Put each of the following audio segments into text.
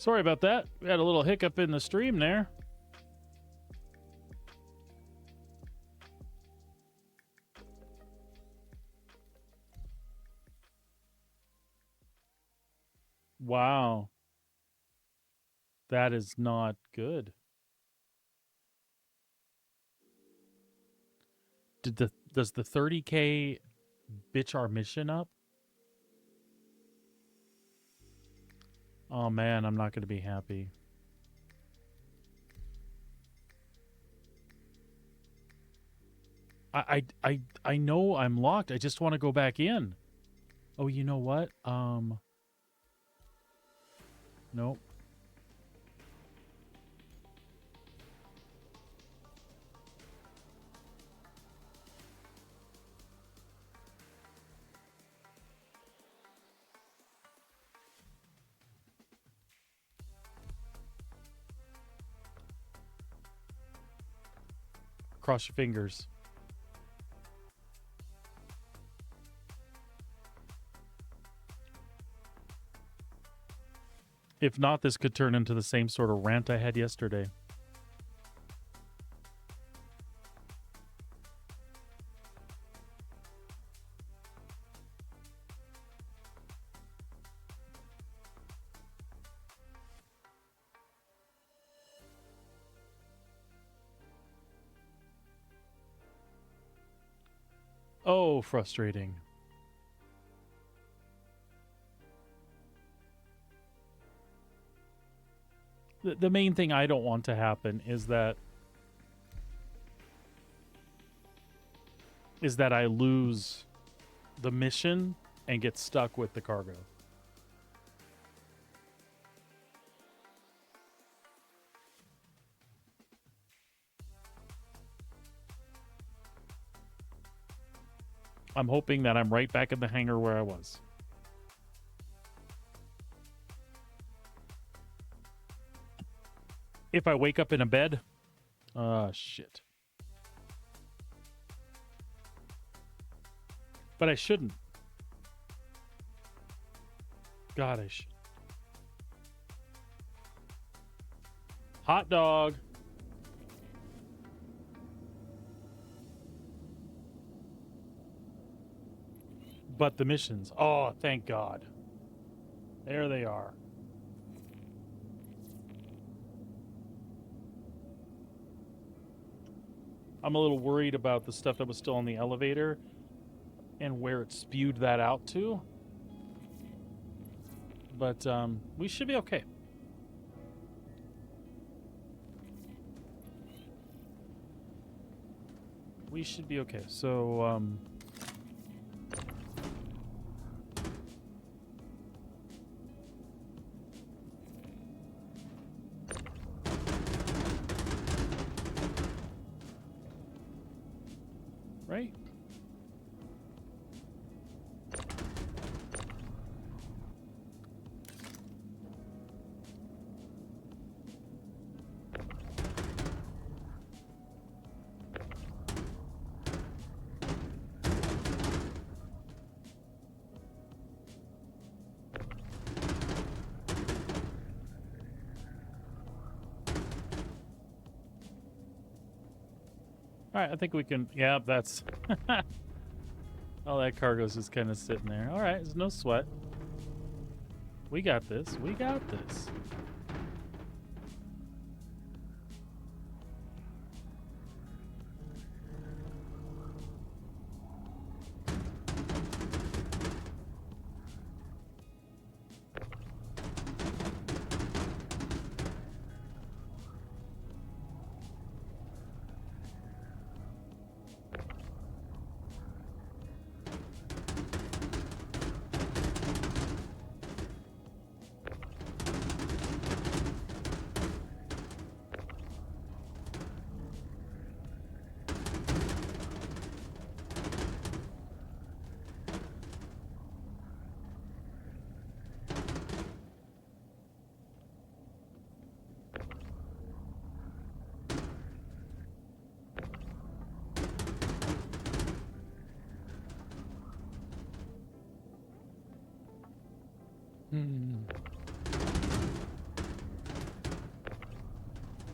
Sorry about that. We had a little hiccup in the stream there. Wow. That is not good. Does the 30K bitch our mission up? Oh man, I'm not going to be happy. I know I'm locked. I just want to go back in. Oh, you know what? Nope. Cross your fingers. If not, this could turn into the same sort of rant I had yesterday. Oh, frustrating. The main thing I don't want to happen is that I lose the mission and get stuck with the cargo. I'm hoping that I'm right back in the hangar where I was. If I wake up in a bed, shit. But I shouldn't. God, I should. Hot dog. But the missions. Oh, thank God. There they are. I'm a little worried about the stuff that was still on the elevator and where it spewed that out to. But we should be okay. We should be okay. So, right? All right, I think we can. Yeah, that's all that cargo's just kind of sitting there. All right, there's no sweat. We got this. We got this.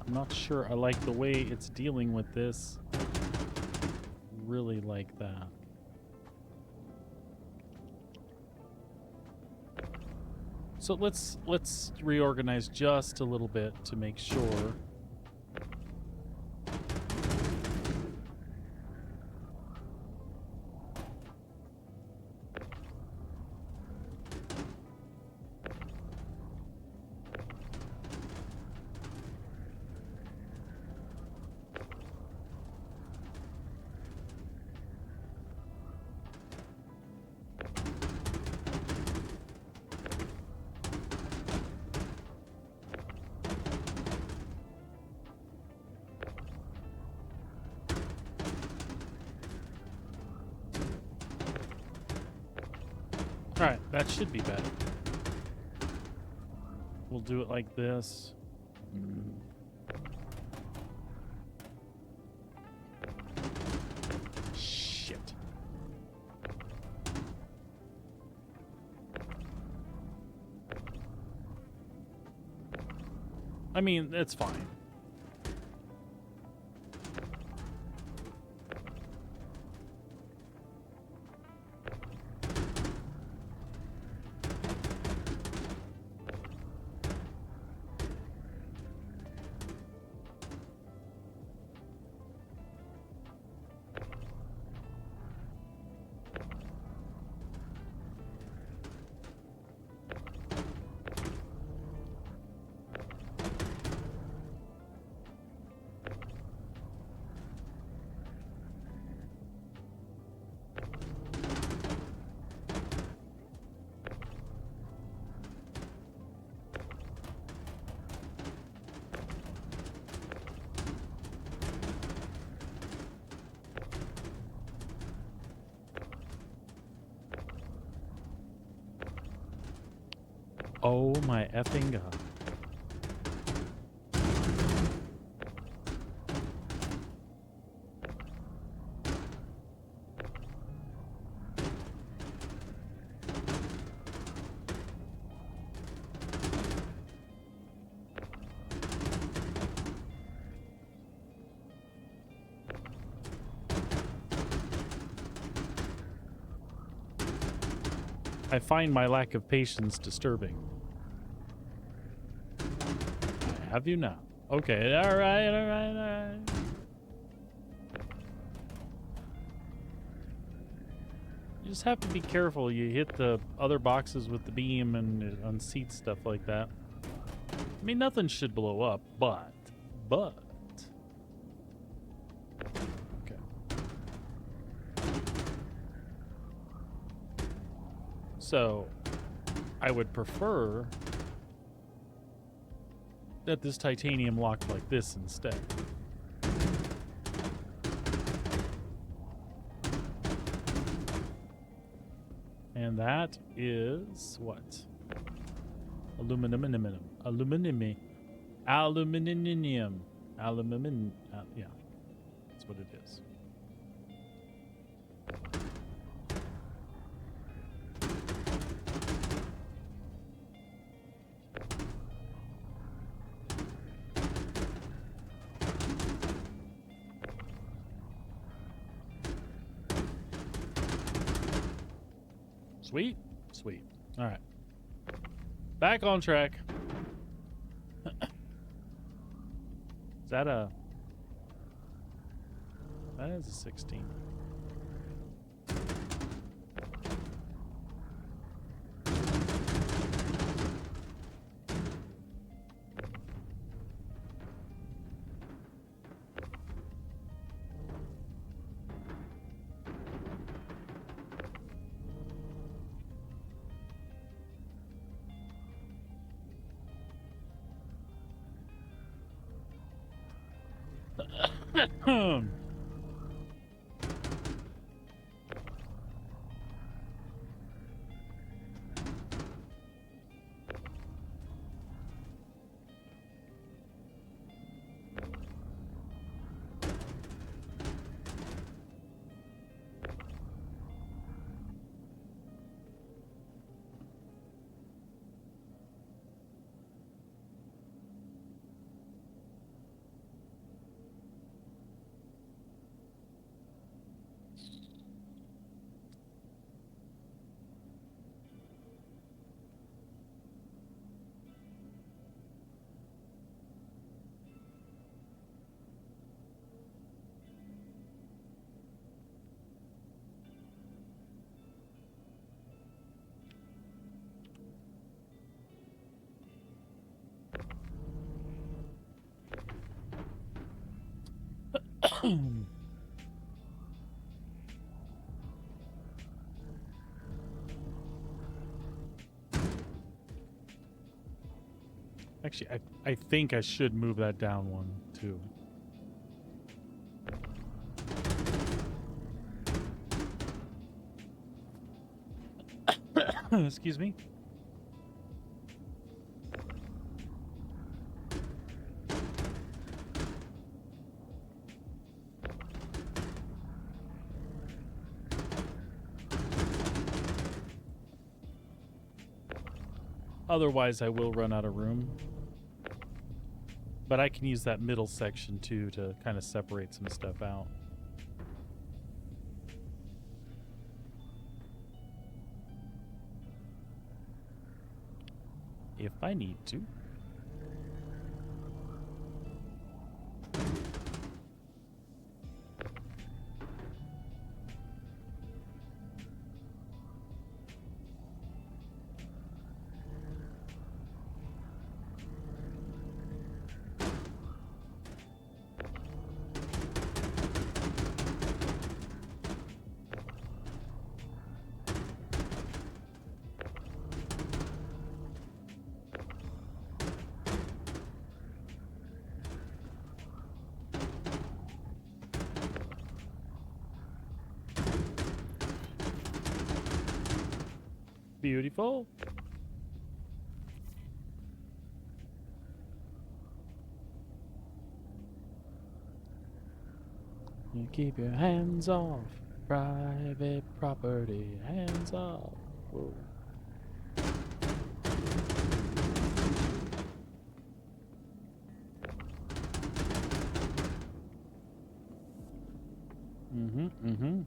I'm not sure I like the way it's dealing with this. Really like that. So let's reorganize just a little bit to make sure. Alright, that should be better. We'll do it like this. Shit. I mean, it's fine. Oh my effing god. I find my lack of patience disturbing. I have you now. Okay, alright. You just have to be careful. You hit the other boxes with the beam and it unseats stuff like that. I mean, nothing should blow up, but. Okay. So, I would prefer that this titanium locked like this instead. And that is what? Aluminum. Yeah, that's what it is. Sweet. All right. Back on track. Is that a... That is a 16. Actually, I think I should move that down one, too. Excuse me. Otherwise, I will run out of room. But I can use that middle section, too, to kind of separate some stuff out. If I need to. Beautiful. You keep your hands off private property. Hands off. Whoa. Mm-hmm.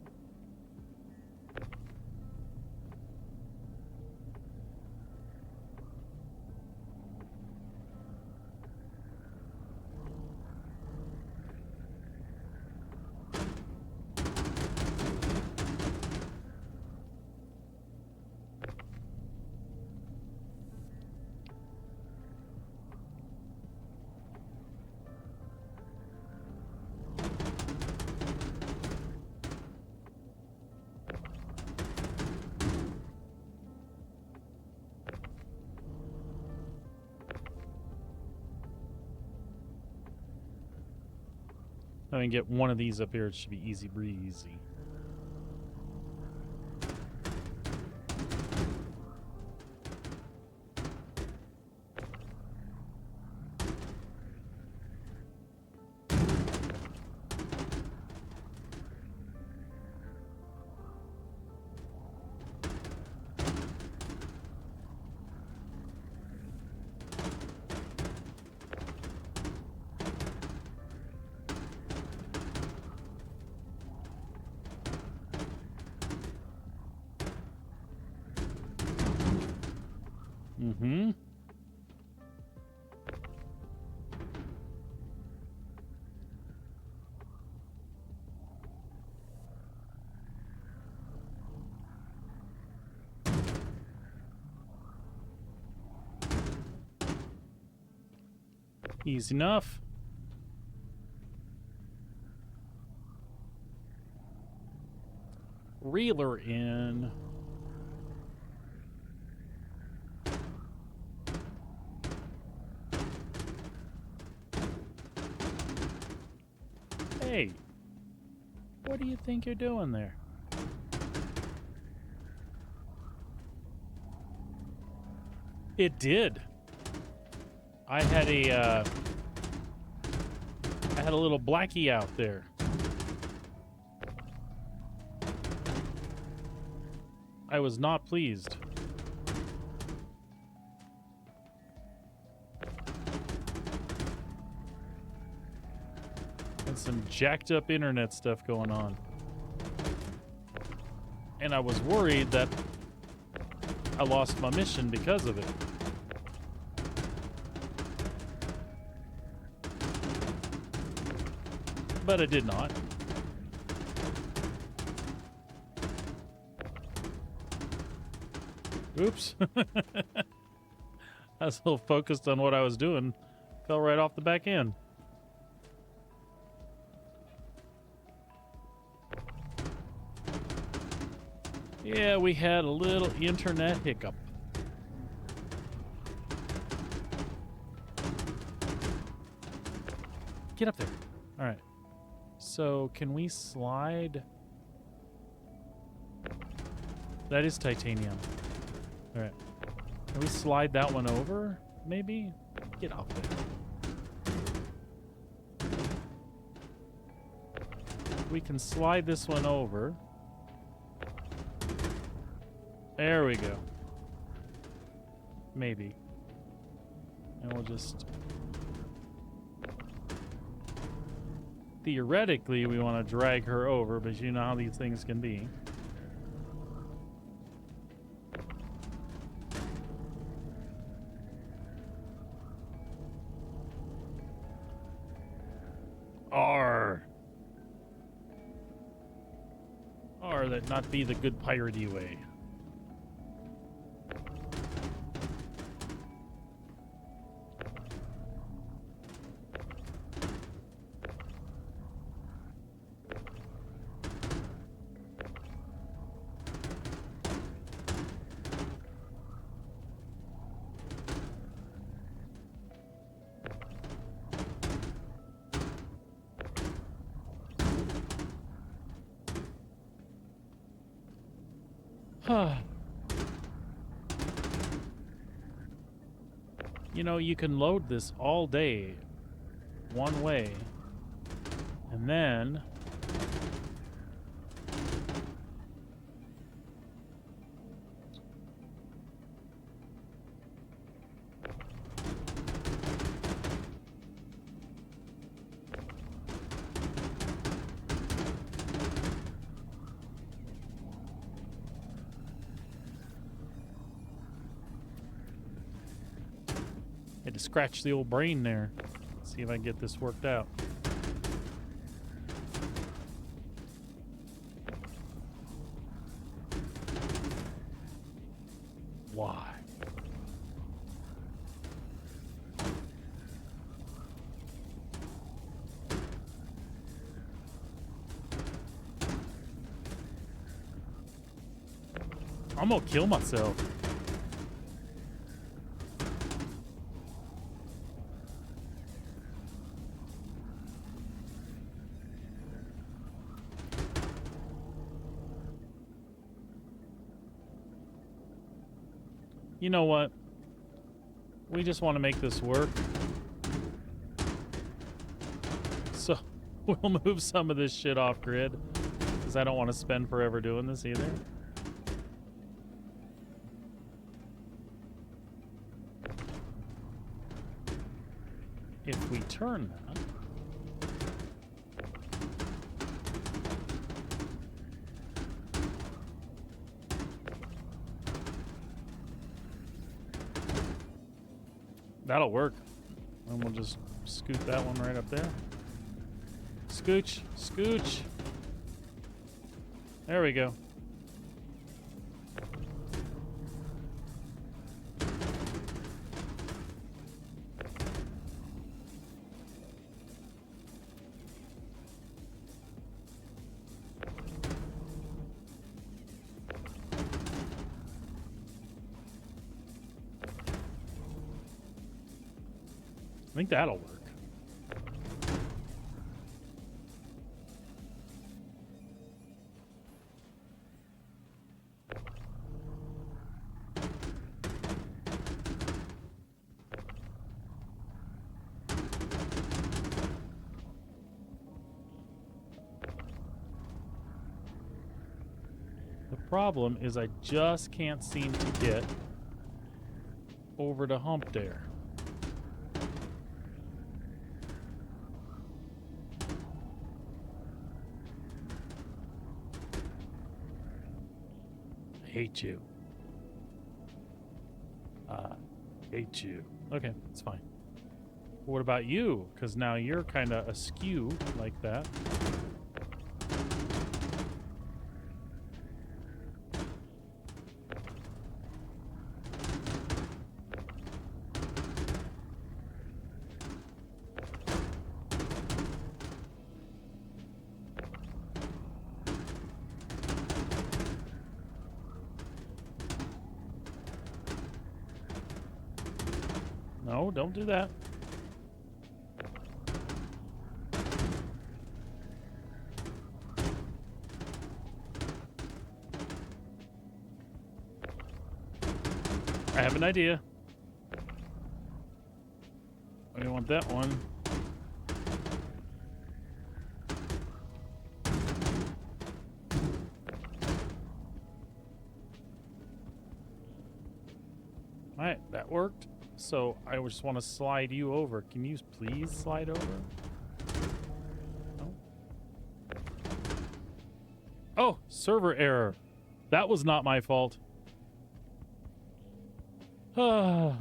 I can get one of these up here. It should be easy breezy. Mm-hmm. Easy enough. Reeler in. Hey, what do you think you're doing there? It did. I had a little blackie out there. I was not pleased. And some jacked up internet stuff going on. And I was worried that I lost my mission because of it. But I did not. Oops. I was a little focused on what I was doing. Fell right off the back end. Yeah, we had a little internet hiccup. Get up there. All right. So, can we slide? That is titanium. All right. Can we slide that one over? Maybe? Get off there. We can slide this one over. There we go. Maybe. And we'll just... Theoretically, we want to drag her over, but you know how these things can be. R, that not be the good piratey way. You know, you can load this all day, one way, and then had to scratch the old brain there. See if I can get this worked out. Why? I'm gonna kill myself. You know what? We just want to make this work. So we'll move some of this shit off grid, because I don't want to spend forever doing this either. If we turn that, that'll work. And we'll just scoot that one right up there. Scooch, scooch. There we go. I think that'll work. The problem is I just can't seem to get over to hump there. Hate you. Hate you. Okay, it's fine. What about you? Because now you're kind of askew like that. No, don't do that. I have an idea. I don't want that one. Alright, that worked. So I just want to slide you over. Can you please slide over? No. Oh, server error. That was not my fault. Ah.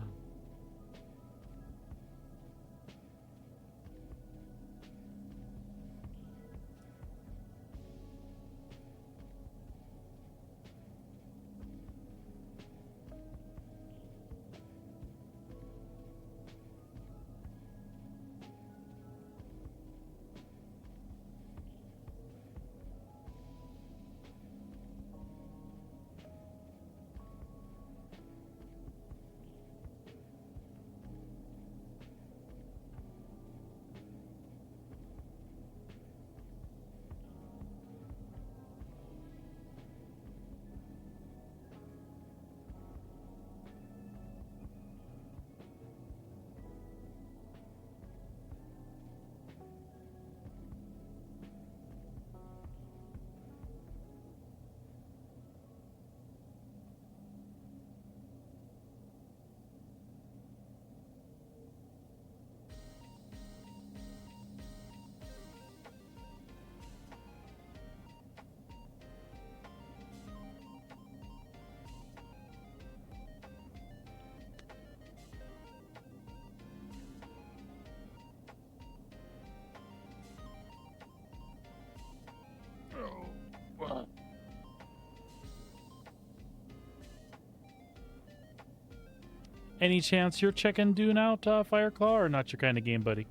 Any chance you're checking Dune out, Fireclaw, or not your kind of game, buddy?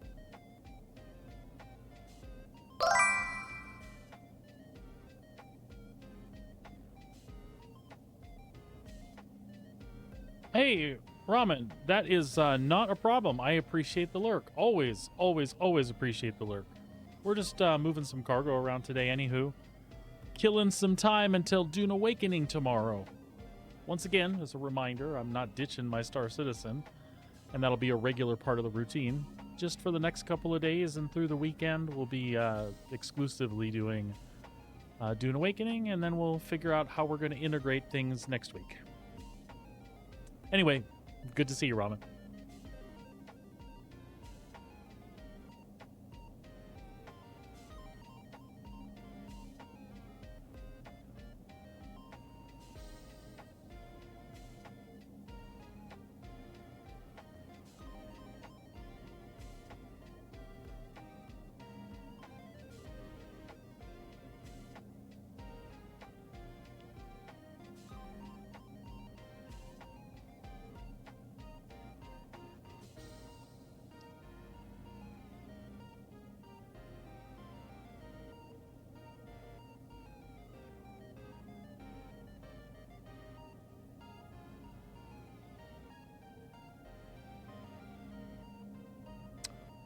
Hey, Ramen, that is not a problem. I appreciate the lurk. Always, always, always appreciate the lurk. We're just moving some cargo around today, anywho. Killing some time until Dune Awakening tomorrow. Once again, as a reminder, I'm not ditching my Star Citizen, and that'll be a regular part of the routine. Just for the next couple of days and through the weekend, we'll be exclusively doing Dune Awakening, and then we'll figure out how we're going to integrate things next week. Anyway, good to see you, Ramen.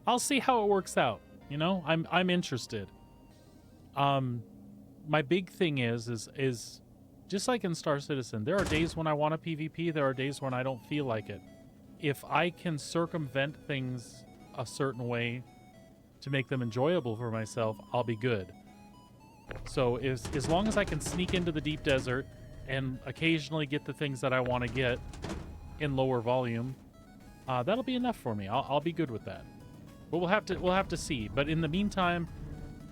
I'll see how it works out. You know, I'm interested. My big thing is just like in Star Citizen, there are days when I want a PvP, there are days when I don't feel like it. If I can circumvent things a certain way to make them enjoyable for myself, I'll be good. So as long as I can sneak into the deep desert and occasionally get the things that I want to get in lower volume, that'll be enough for me. I'll be good with that. But we'll have to see. But in the meantime,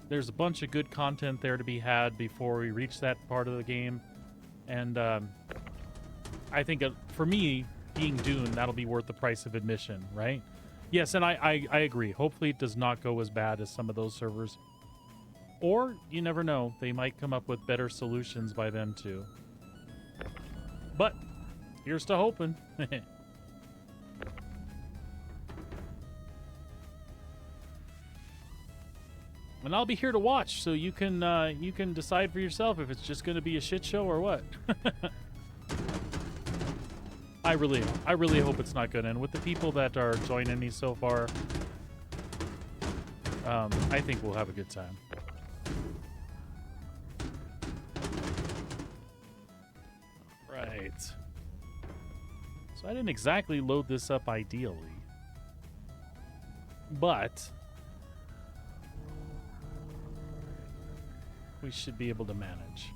there's a bunch of good content there to be had before we reach that part of the game, and I think for me, being Dune, that'll be worth the price of admission, right? Yes, and I agree. Hopefully, it does not go as bad as some of those servers, or you never know, they might come up with better solutions by then too. But here's to hoping. And I'll be here to watch, so you can decide for yourself if it's just going to be a shit show or what. I really hope it's not good. And with the people that are joining me so far, I think we'll have a good time. Right. So I didn't exactly load this up ideally, but we should be able to manage.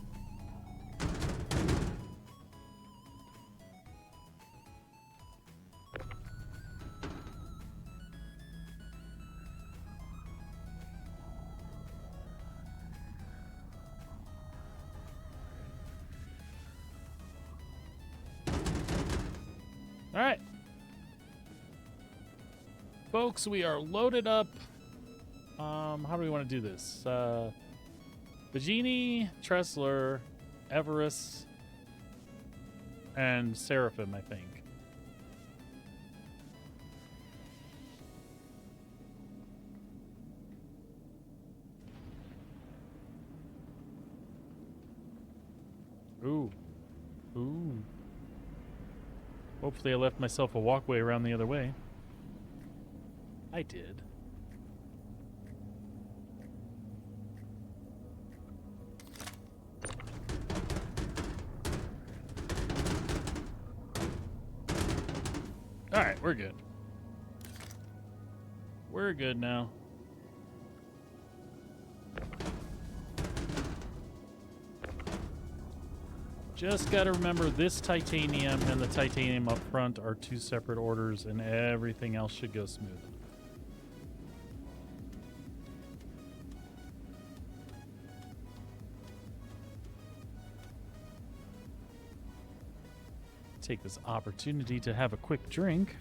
All right. Folks, we are loaded up. How do we want to do this? Bajini, Tressler, Everest, and Seraphim, I think. Ooh. Ooh. Hopefully I left myself a walkway around the other way. I did. Alright, we're good. We're good now. Just gotta remember this titanium and the titanium up front are two separate orders, and everything else should go smooth. Take this opportunity to have a quick drink.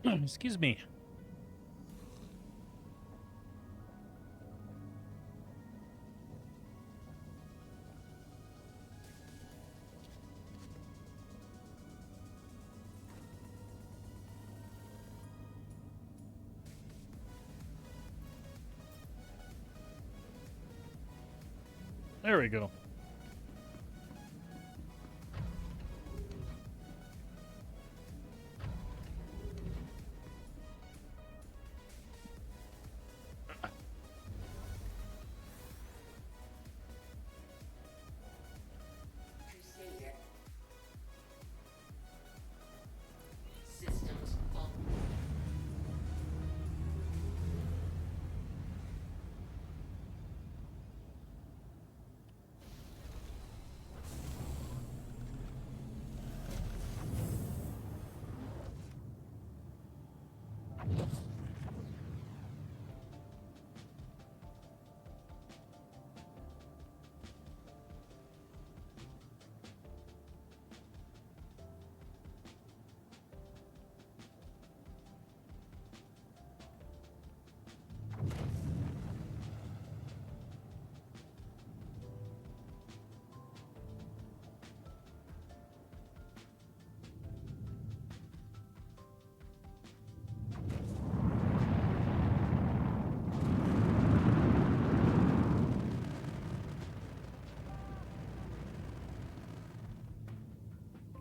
Excuse me. There we go.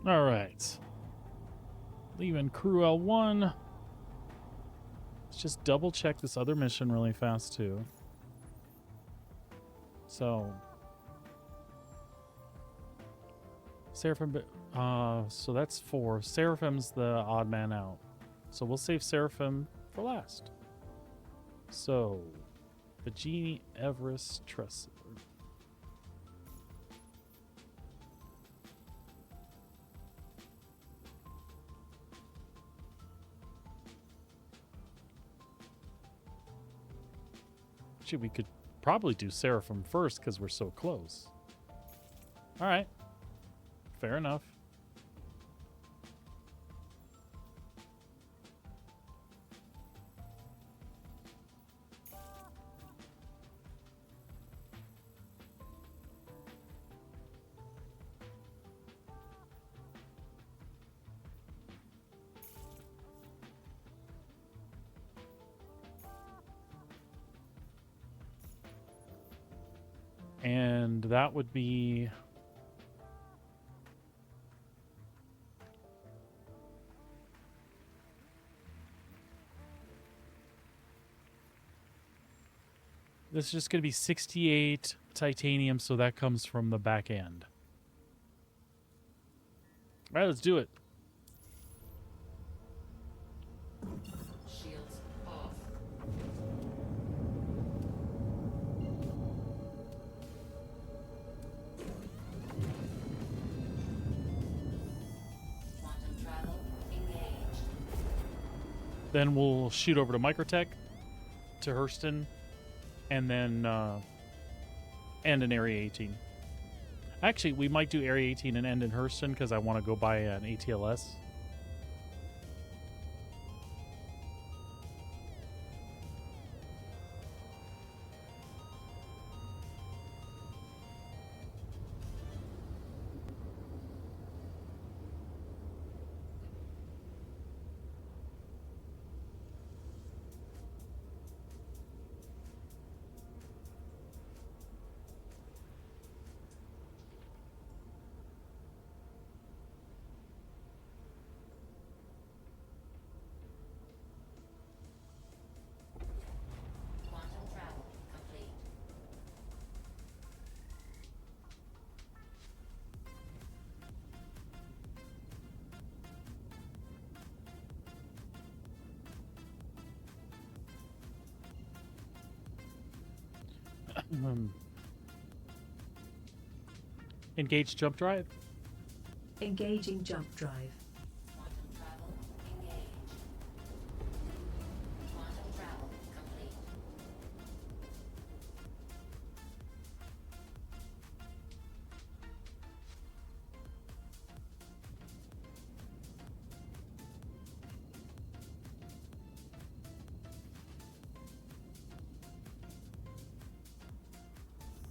All right. Leaving crew L1. Let's just double check this other mission really fast too. So Seraphim, so that's 4. Seraphim's the odd man out. So we'll save Seraphim for last. So Bajini, Everest, Tressler. Actually, we could probably do Seraphim first because we're so close. All right. Fair enough. And that would be... This is just going to be 68 titanium, so that comes from the back end. All right, let's do it. Shields off. Quantum travel engaged. Then we'll shoot over to Microtech, to Hurston, and then end in Area 18. Actually, we might do Area 18 and end in Hurston because I want to go buy an ATLS. Quantum travel complete. Engage jump drive. Engaging jump drive. Quantum travel engaged. Quantum travel complete.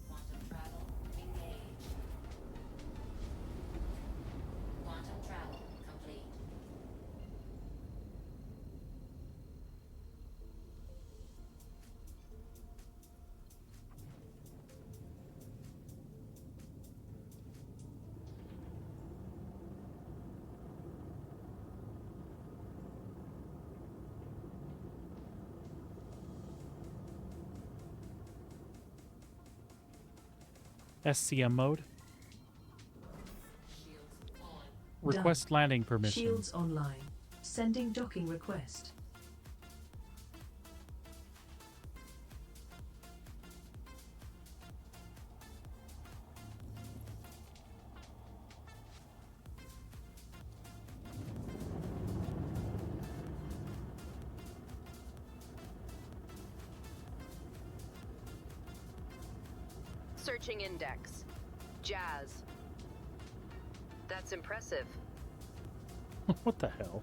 Quantum travel engaged. Quantum travel complete. SCM mode. Shields on. Request landing permission. Shields online. Sending docking request. Searching index. Jazz. That's impressive. What the hell?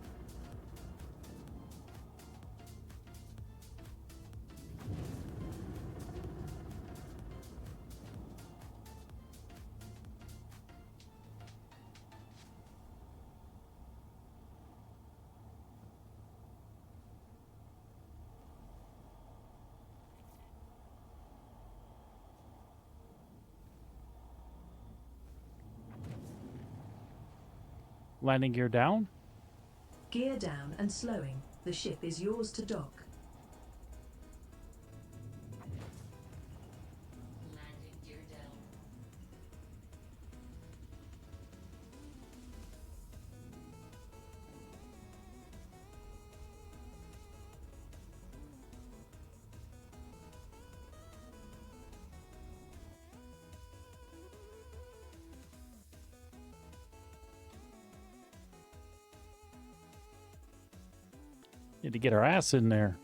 Landing gear down. Gear down and slowing. The ship is yours to dock. Landing gear down. Need to get our ass in there.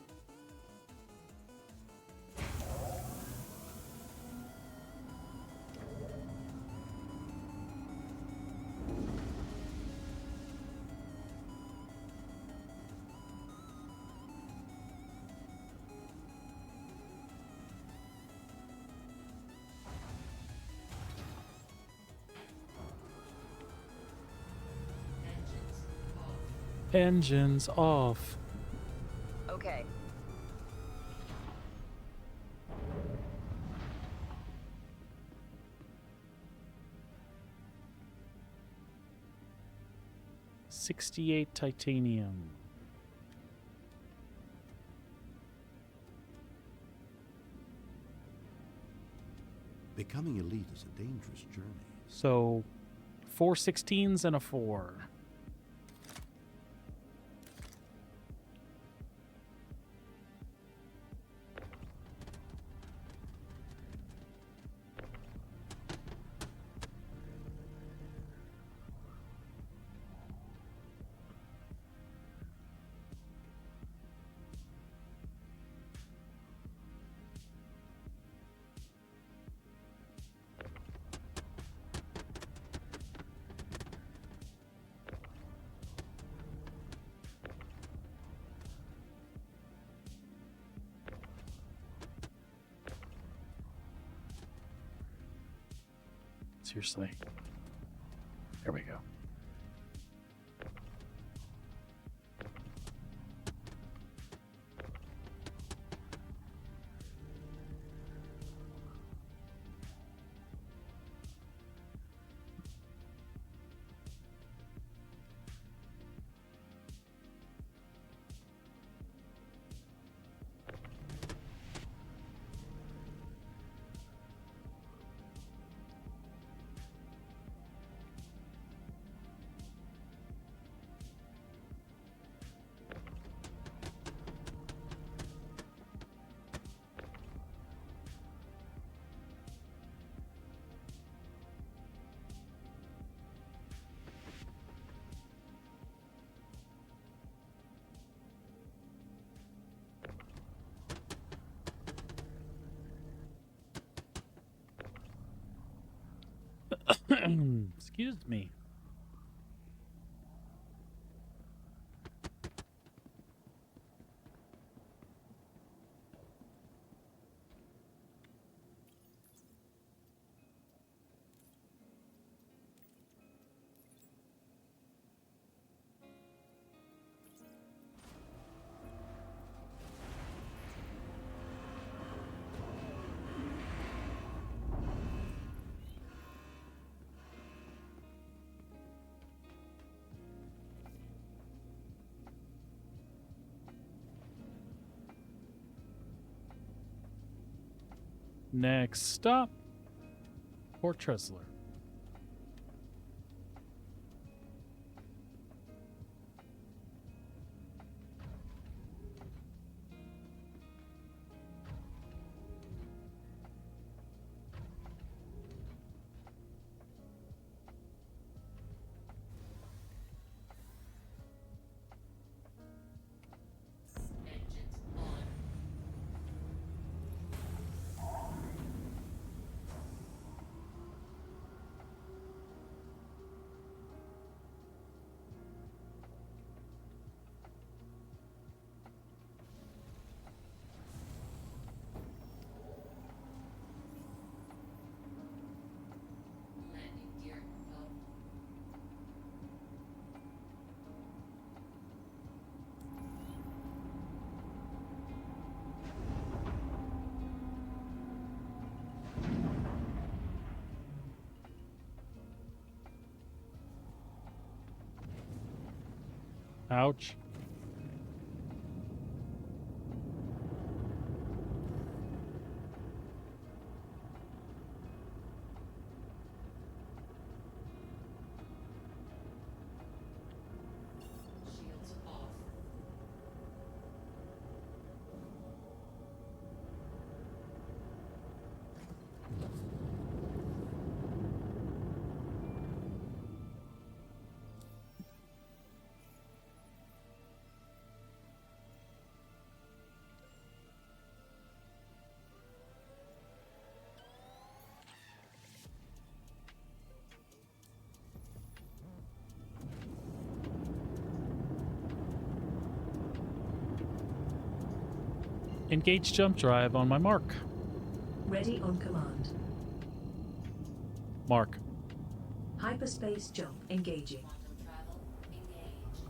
Engines off. Okay. $68 titanium. Becoming elite is a dangerous journey. So 4 16s and a 4. Seriously. There we go. Excuse me. Next stop, Port Tressler. Engines on. Landing gear go. Ouch. Shields off. Engage jump drive on my mark. Ready on command. Mark. Hyperspace jump engaging. Quantum travel engaged.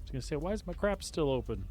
was gonna say, why is my crap still open?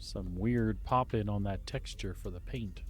Some weird pop in on that texture for the paint.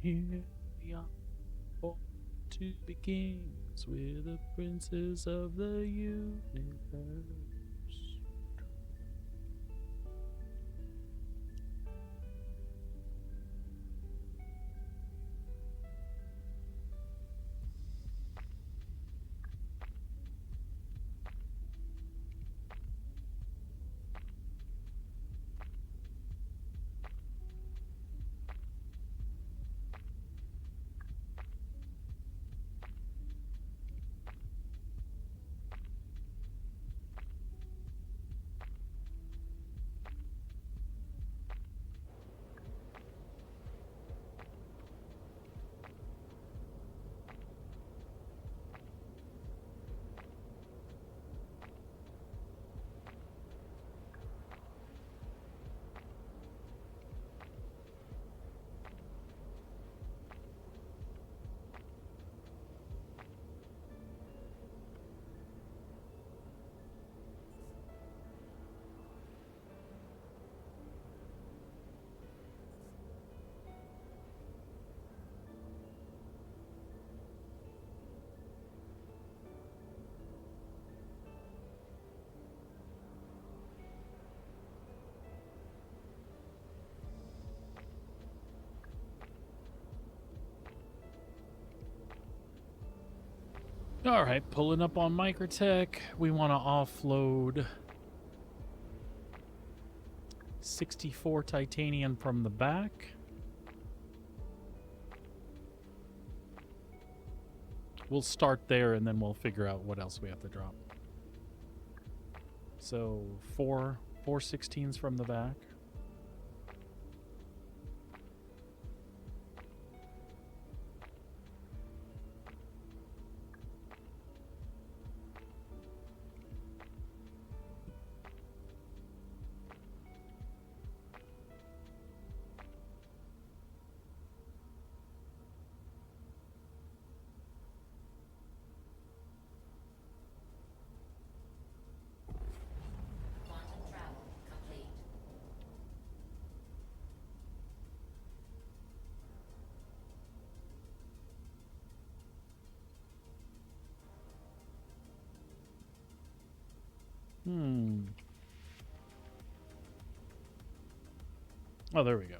Here we are, born to be kings. We're the princes of the universe. All right, pulling up on Microtech. We want to offload 64 titanium from the back. We'll start there and then we'll figure out what else we have to drop. So 416s from the back. Quantum travel complete. Oh, there we go.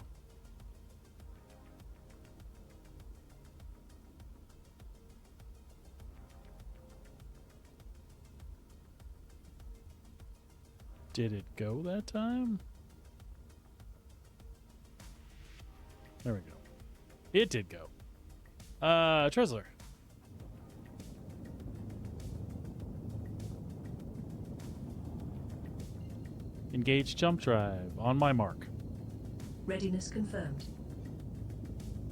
Did it go that time? There we go. It did go. Tresler. Engage jump drive on my mark. Readiness confirmed.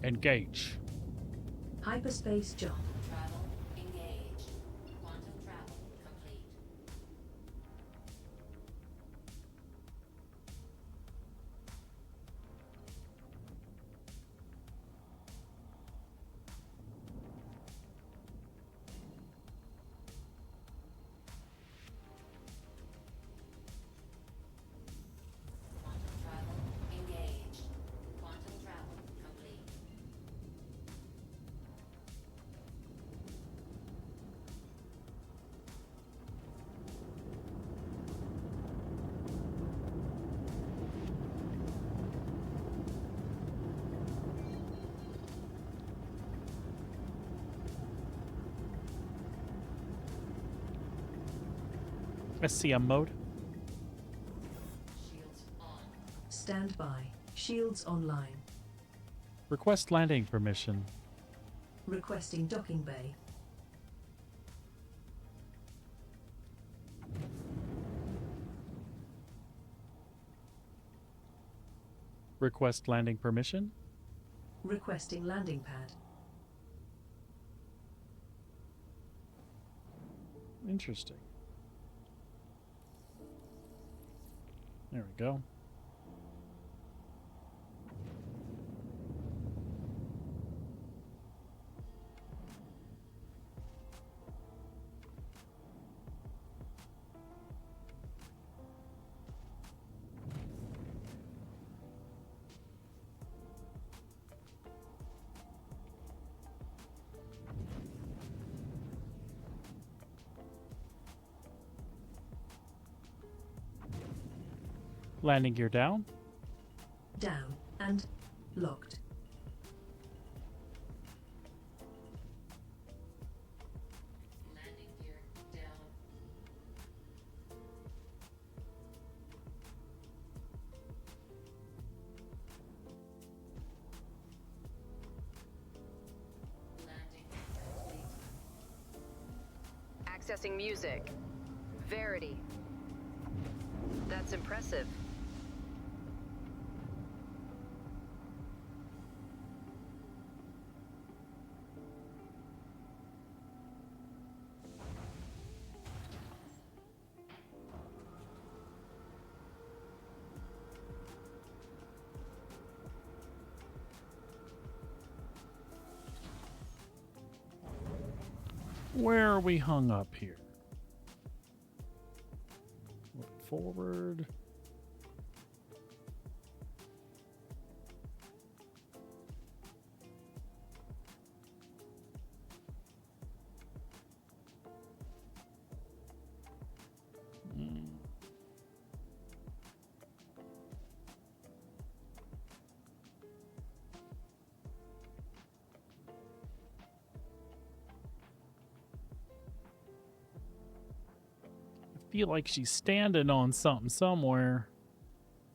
Engage. Hyperspace jump. Travel engaged. Quantum travel complete. SCM mode. Shields on. Stand by. Shields online. Request landing permission. Requesting docking bay. Request landing permission. Requesting landing pad. Interesting. There we go. Landing gear down. Down and locked. Landing gear down. Landing complete. Accessing music. Verity. That's impressive. Where are we hung up here? Moving forward. Feel like she's standing on something somewhere.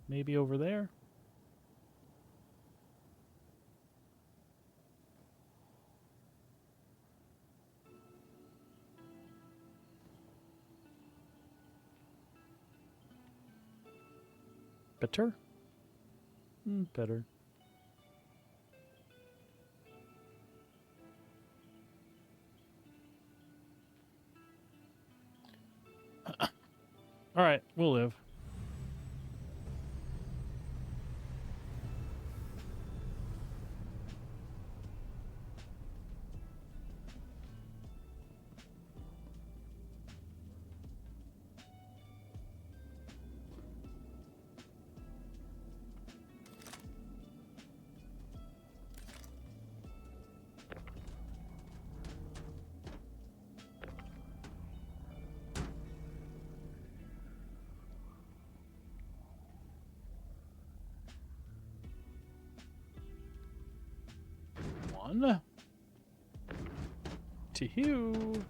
Maybe over there? Better? Better. All right, we'll live. One. Two.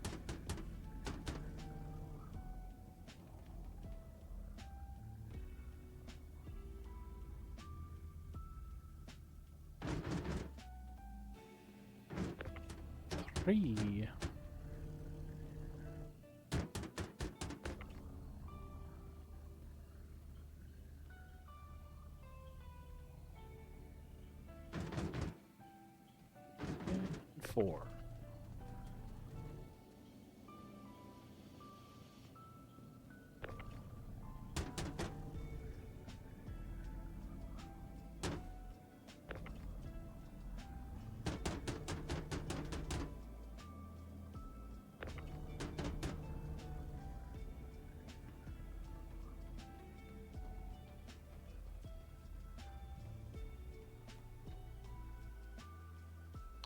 Three. Four.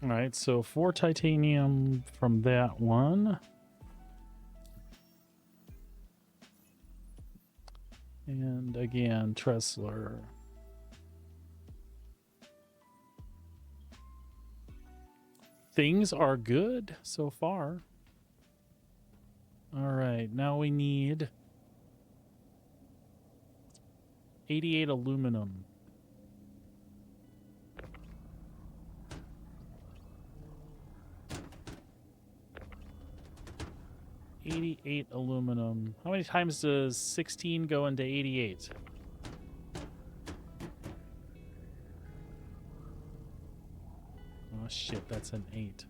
All right, so 4 titanium from that one. And again, Tressler. Things are good so far. All right, now we need 88 aluminum. $88 aluminum. How many times does 16 go into 88? Oh shit, that's an 8.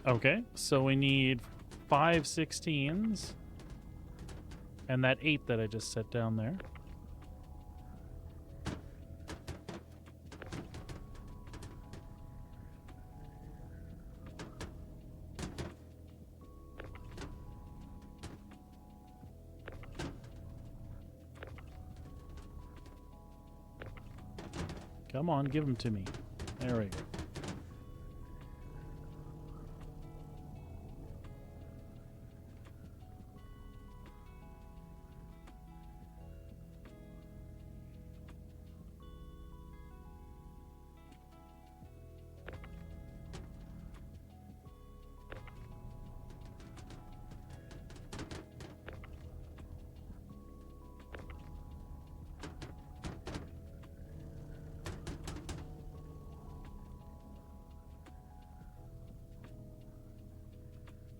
Okay, so we need 5 16s and that 8 that I just set down there. Come on, give them to me. There we go.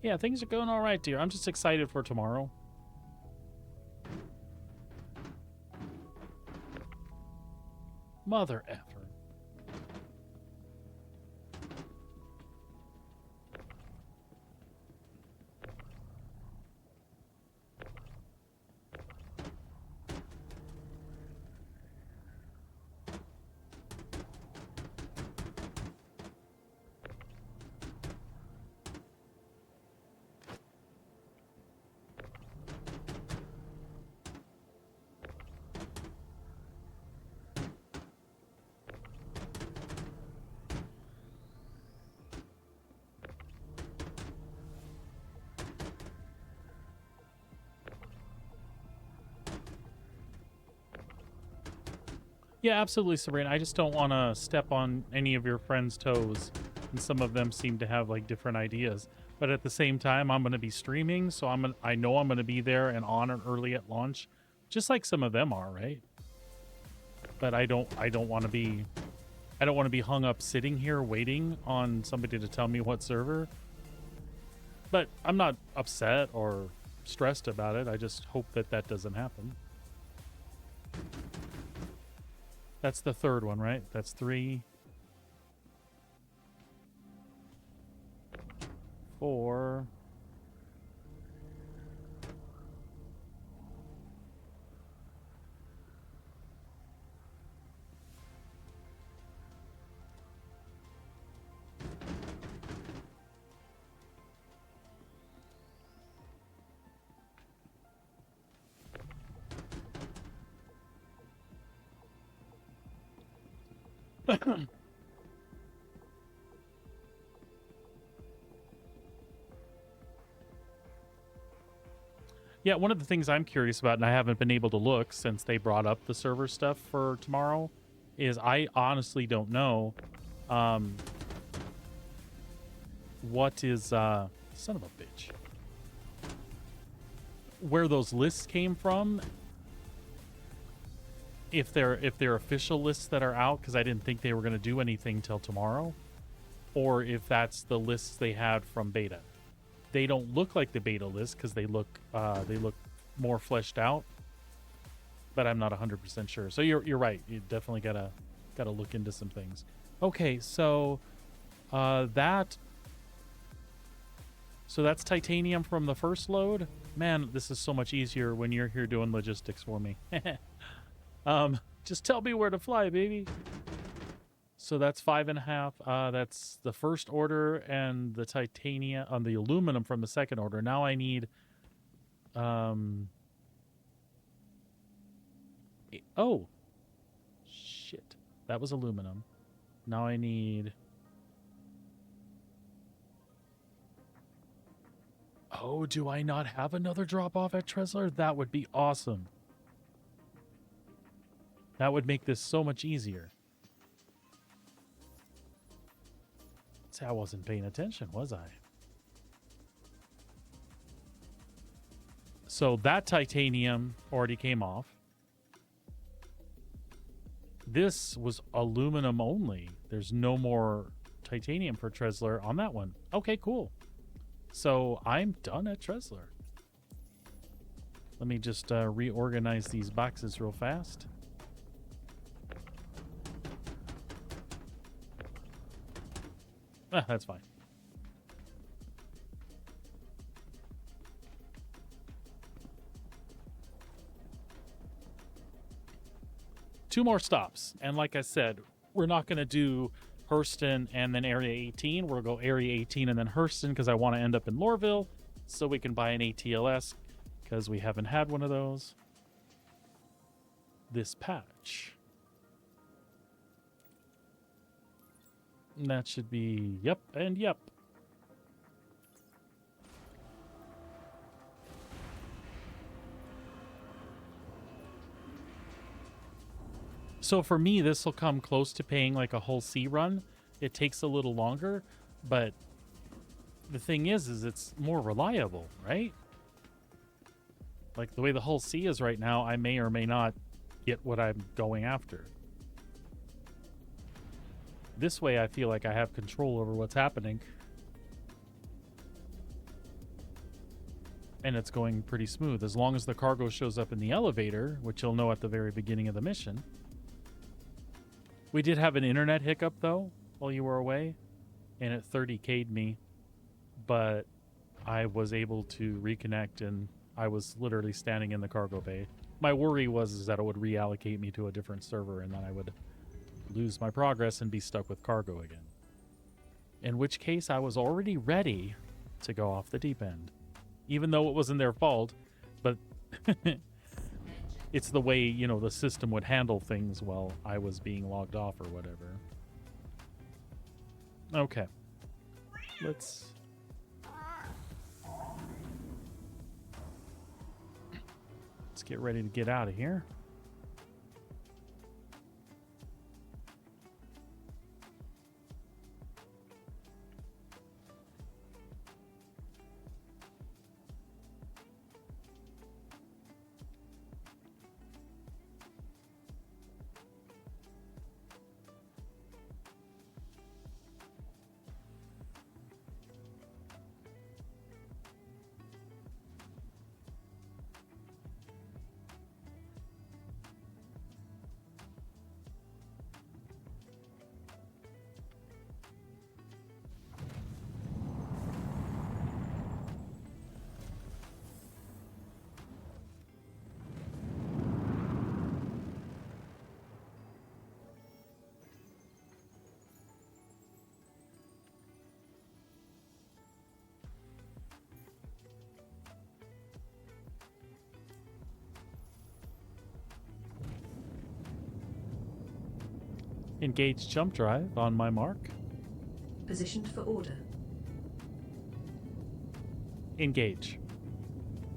Yeah, things are going all right, dear. I'm just excited for tomorrow. Mother effer. Yeah, absolutely, Sabrina. I just don't want to step on any of your friends' toes. And some of them seem to have like different ideas. But at the same time, I'm going to be streaming, so I know I'm going to be there and on and early at launch, just like some of them are, right? But I don't want to be hung up sitting here waiting on somebody to tell me what server. But I'm not upset or stressed about it. I just hope that that doesn't happen. That's the third one, right? That's 3, 4. Yeah, one of the things I'm curious about, and I haven't been able to look since they brought up the server stuff for tomorrow, is I honestly don't know what is son of a bitch, where those lists came from, if they're official lists that are out, because I didn't think they were going to do anything till tomorrow, or if that's the lists they had from beta. They don't look like the beta list because they look more fleshed out, but I'm not 100% sure. So you're right. You definitely gotta look into some things. Okay, so that's titanium from the first load. Man, this is so much easier when you're here doing logistics for me. Just tell me where to fly, baby. So that's 5.5. That's the first order, and the titanium on the aluminum from the second order. Now I need, oh, shit, that was aluminum. Now I need. Oh Oh, do I not have another drop off at Tresler? That would be awesome. That would make this so much easier. See, I wasn't paying attention, was I? So that titanium already came off. This was aluminum only. There's no more titanium for Tresler on that one. Okay, cool. So I'm done at Tresler. Let me just reorganize these boxes real fast. Ah, that's fine. Two more stops. And like I said, we're not going to do Hurston and then Area 18. We'll go Area 18 and then Hurston because I want to end up in Lorville so we can buy an ATLS because we haven't had one of those this patch. And that should be yep and yep. So for me, this will come close to paying like a whole C run. It takes a little longer, but the thing is it's more reliable, right? Like the way the whole C is right now, I may or may not get what I'm going after. This way, I feel like I have control over what's happening. And it's going pretty smooth. As long as the cargo shows up in the elevator, which you'll know at the very beginning of the mission. We did have an internet hiccup, though, while you were away. And it 30K'd me. But I was able to reconnect, and I was literally standing in the cargo bay. My worry was that it would reallocate me to a different server, and then I would lose my progress and be stuck with cargo again. In which case, I was already ready to go off the deep end. Even though it wasn't their fault, but it's the way, you know, the system would handle things while I was being logged off or whatever. Okay. Let's get ready to get out of here. Engage jump drive on my mark. Positioned for order. Engage.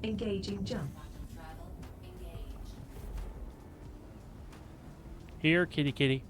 Engaging jump. Quantum travel. Engage. Here, kitty kitty.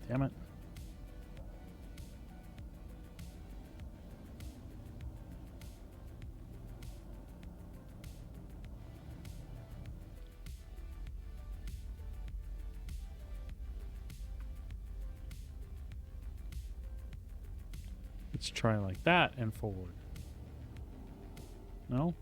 Damn it. Let's try like that and forward. No?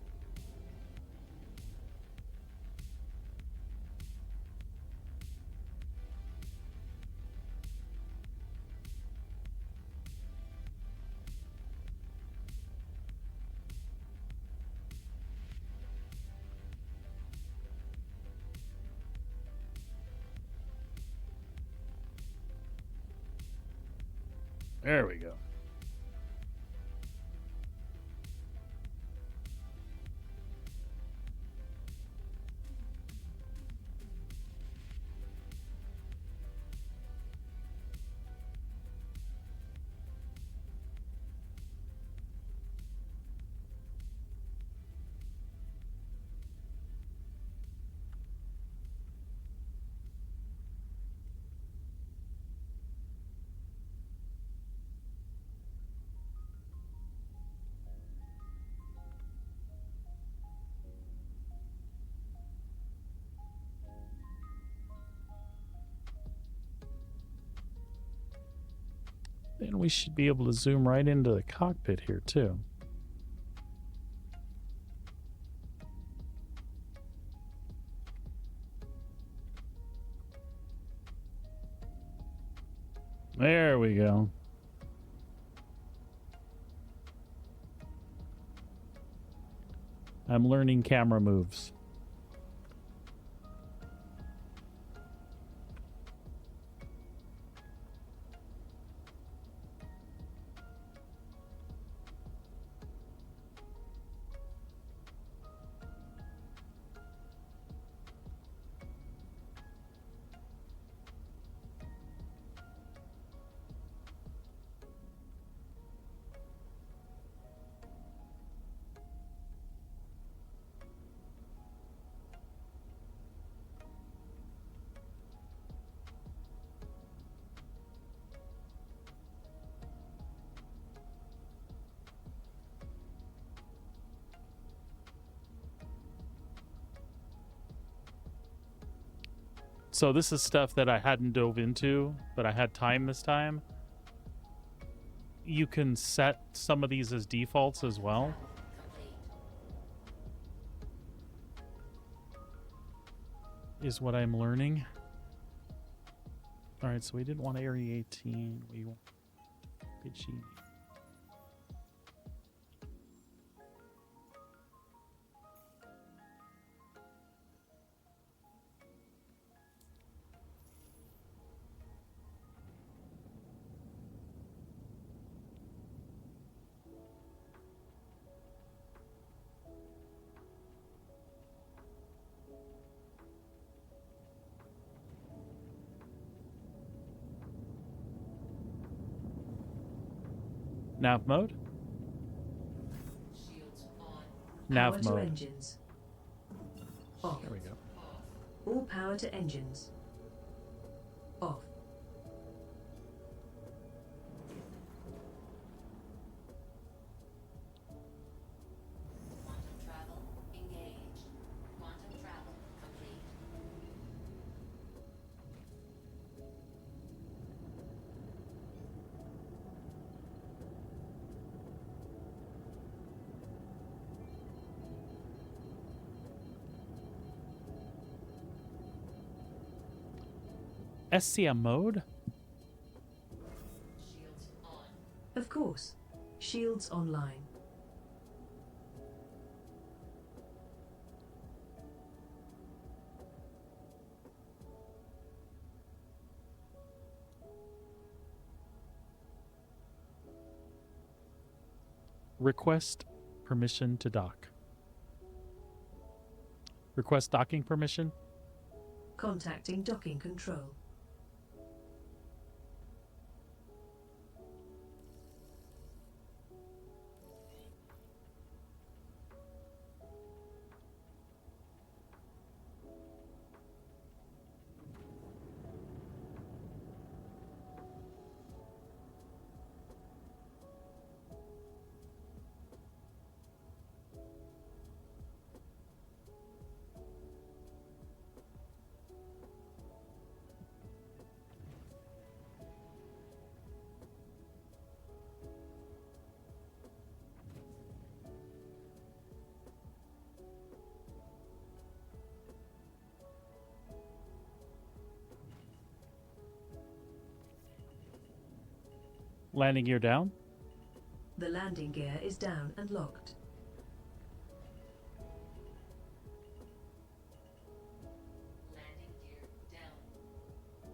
There we go. Then we should be able to zoom right into the cockpit here too. There we go. I'm learning camera moves. So this is stuff that I hadn't dove into, but I had time this time. You can set some of these as defaults as well. Is what I'm learning. All right, so we didn't want Area 18. We want Piccini. Nav mode? Nav Power to mode. engines. Off. There we go. All power to engines. Off. Quantum travel engaged. Quantum travel complete. SCM mode? Shields on. Of course. Shields online. Request permission to dock. Request docking permission? Contacting docking control. Landing gear down? The landing gear is down and locked. Landing gear down. Landing.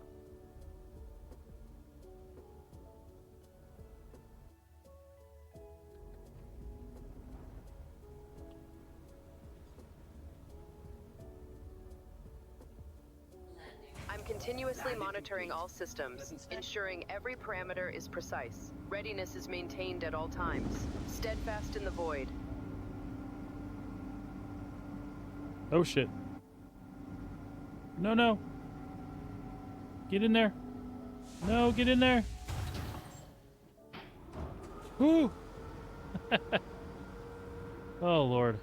I'm continuously monitoring all systems, ensuring every parameter is precise. Readiness is maintained at all times. Steadfast in the void. Oh shit. No, no. Get in there. No, get in there. Whoo! Oh, Lord.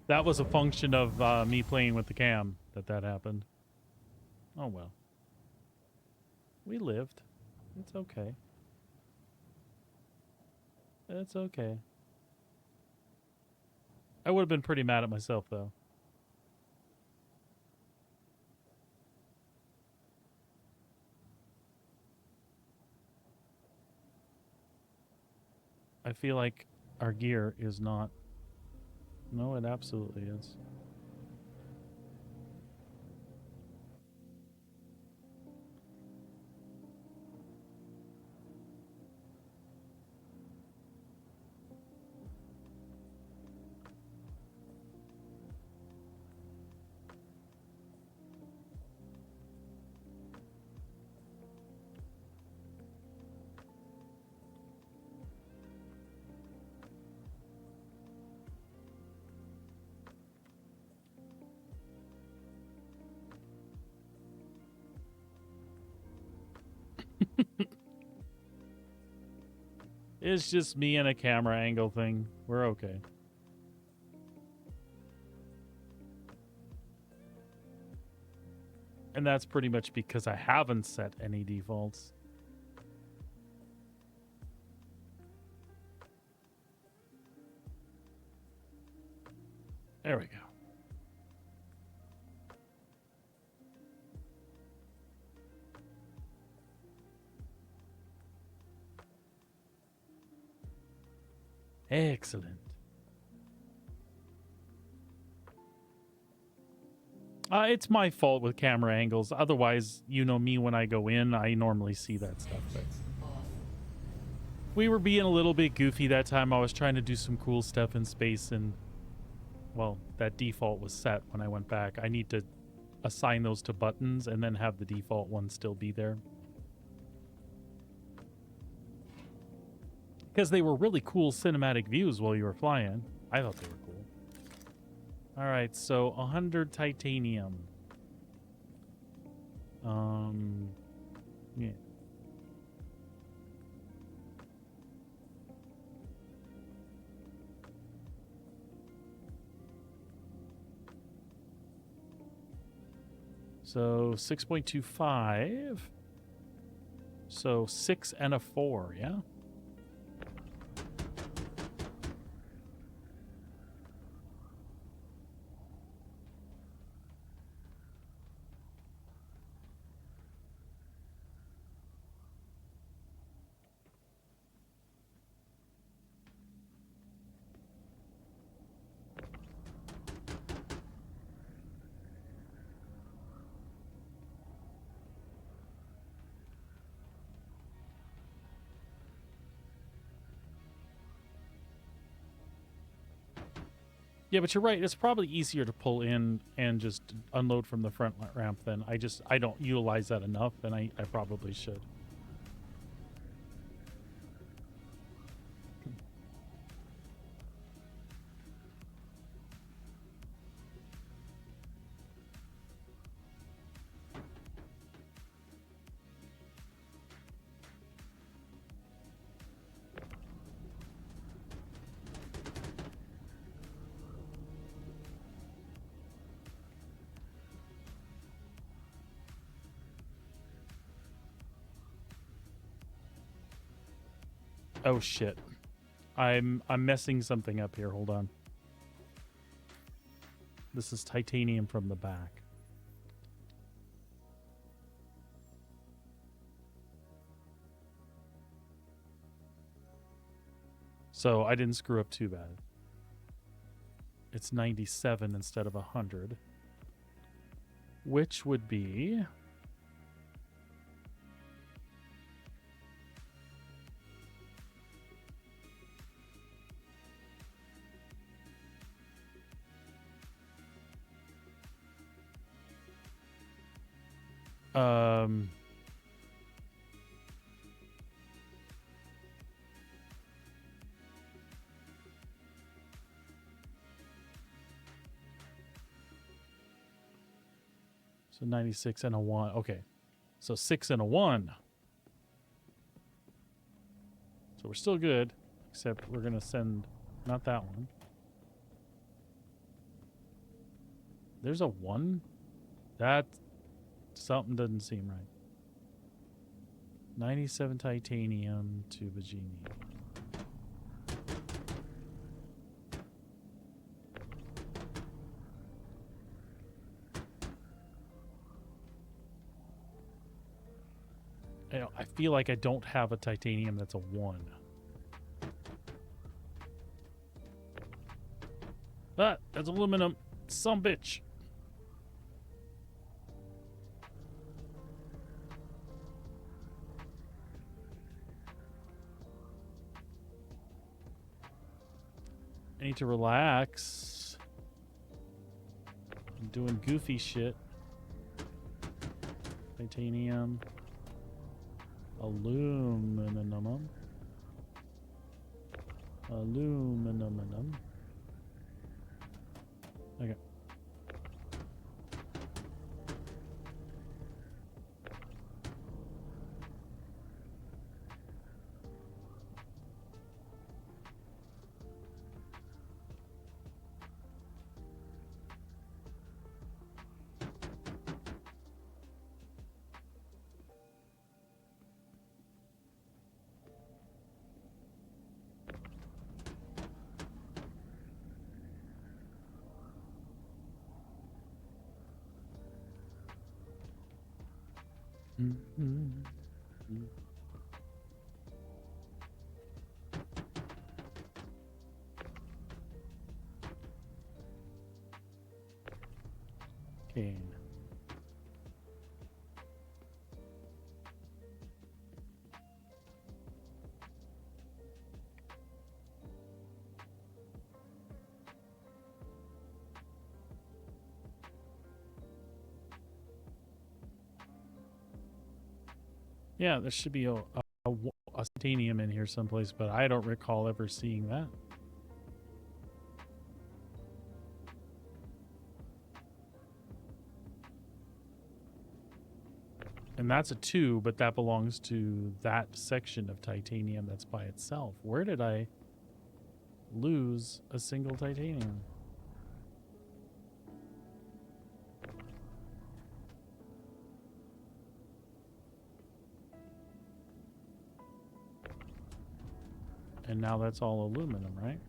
That was a function of me playing with the cam that happened. Oh, well. We lived. It's okay. It's okay. I would have been pretty mad at myself, though. I feel like our gear is not... No, it absolutely is. It's just me and a camera angle thing. We're okay. And that's pretty much because I haven't set any defaults. There we go. Excellent. It's my fault with camera angles. Otherwise, you know me, when I go in, I normally see that stuff. But we were being a little bit goofy that time. I was trying to do some cool stuff in space, and, well, that default was set when I went back. I need to assign those to buttons and then have the default one still be there. Because they were really cool cinematic views while you were flying. I thought they were cool. Alright, so 100 titanium. Yeah. So 6.25. So 6 and a 4, yeah? Yeah, but you're right. It's probably easier to pull in and just unload from the front ramp than I don't utilize that enough, and I probably should. Oh shit. I'm messing something up here. Hold on. This is titanium from the back. So I didn't screw up too bad. It's 97 instead of 100. Which would be... So 96 and a 1. Okay. So 6 and a 1. So we're still good, except we're going to send not that one. There's a 1? That something doesn't seem right. 97 titanium to Bajini. I feel like I don't have a titanium that's a 1. Ah, that's aluminum. Some bitch. I need to relax. I'm doing goofy shit. Titanium. Aluminum. Aluminum. Okay. Okay. Yeah, there should be a titanium in here someplace, but I don't recall ever seeing that. And that's a 2, but that belongs to that section of titanium that's by itself. Where did I lose a single titanium? And now that's all aluminum, right?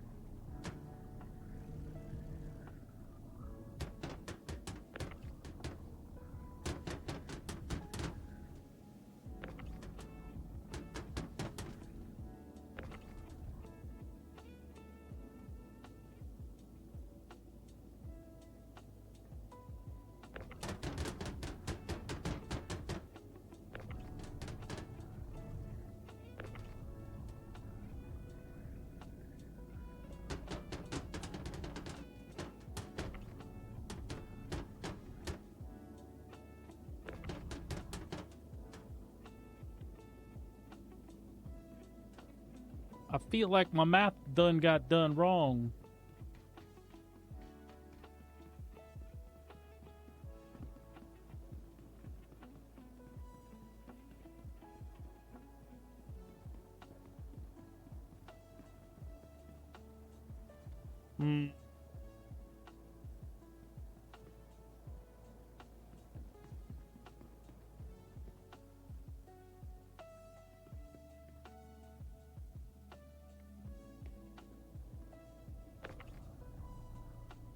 I feel like my math got done wrong.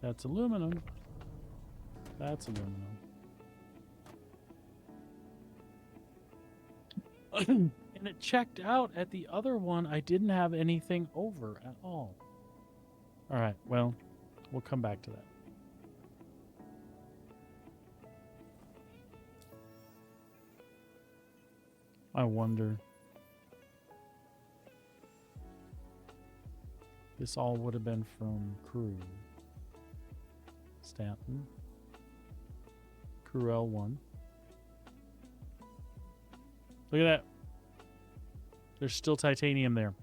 That's aluminum. That's aluminum. And And it checked out at the other one. I didn't have anything over at all. All right, well, we'll come back to that. I wonder. This all would have been from crew. Stanton. Crew L1. Look at that. There's still titanium there.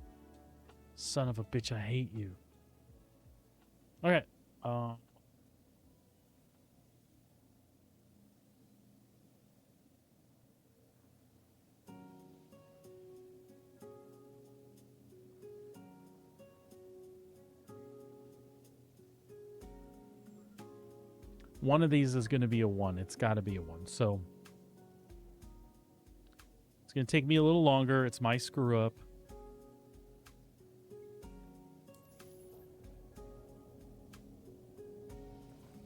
Son of a bitch, I hate you. Okay. One of these is going to be a 1. It's got to be a 1. So it's going to take me a little longer. It's my screw up.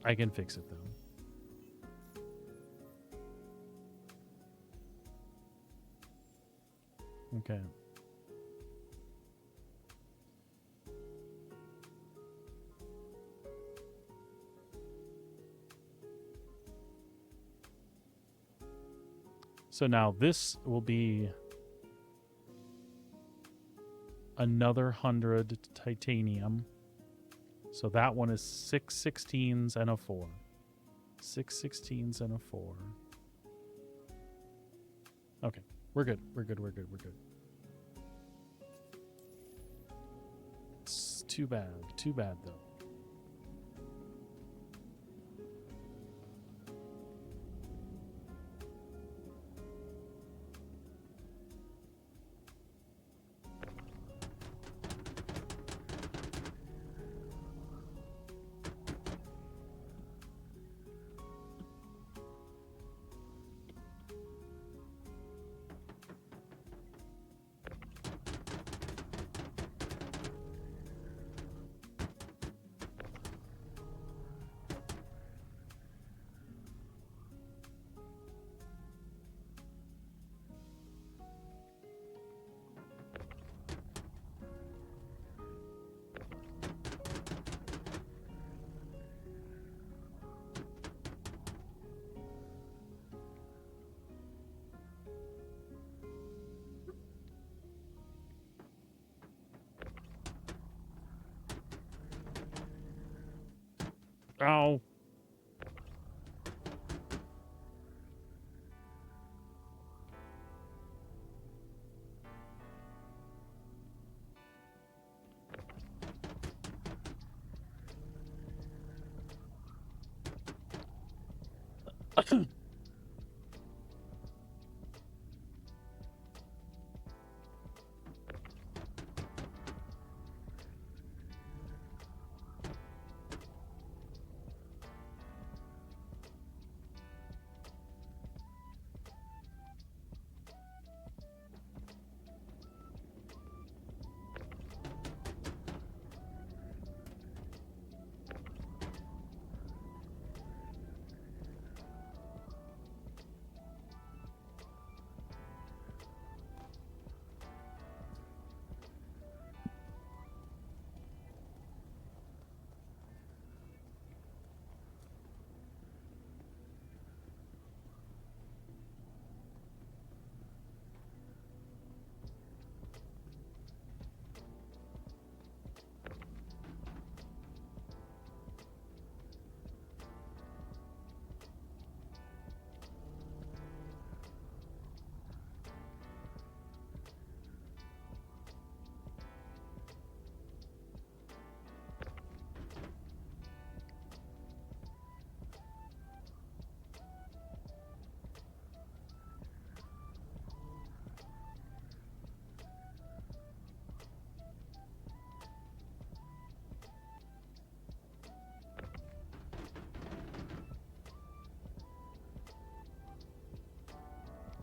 I can fix it though. Okay. So now this will be another 100 titanium. So that one is 6 16s and a 4. 6 16s and a 4. Okay, we're good. We're good. We're good. We're good. It's too bad. Too bad though. Ow.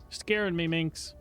Scaring me, Minx.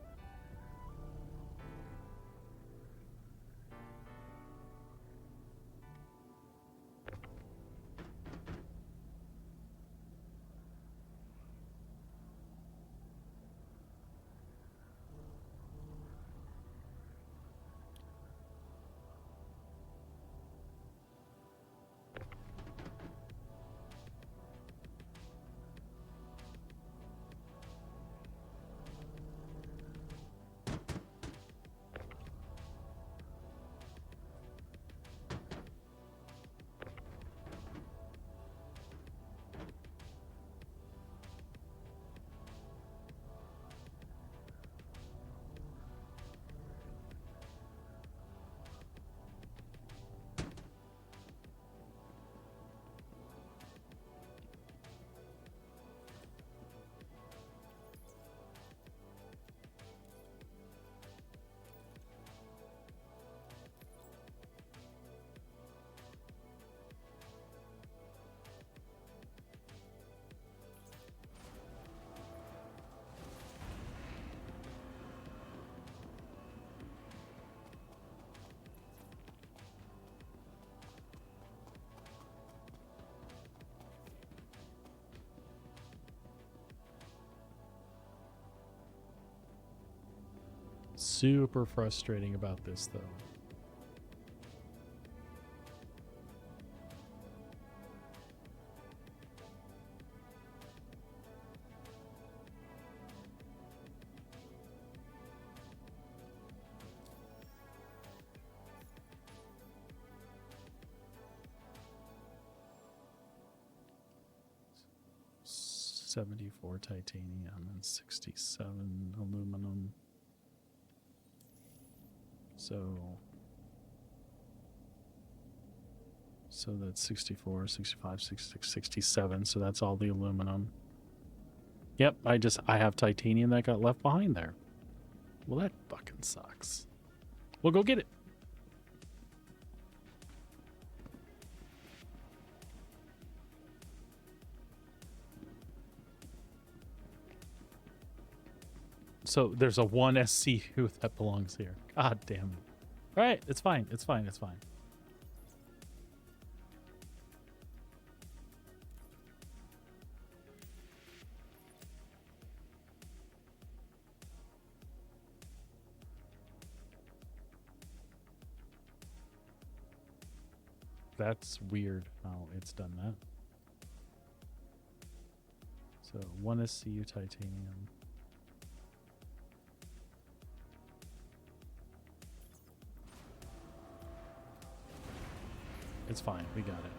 super frustrating about this, though. $74 titanium and $67 aluminum. So that's 64, 65, 66, 67. So that's all the aluminum. Yep, I have titanium that got left behind there. Well, that fucking sucks. We'll go get it. So there's a 1 SCU that belongs here. God damn it. All right, it's fine. It's fine. It's fine. That's weird how it's done that. So 1 SCU titanium. It's fine. We got it.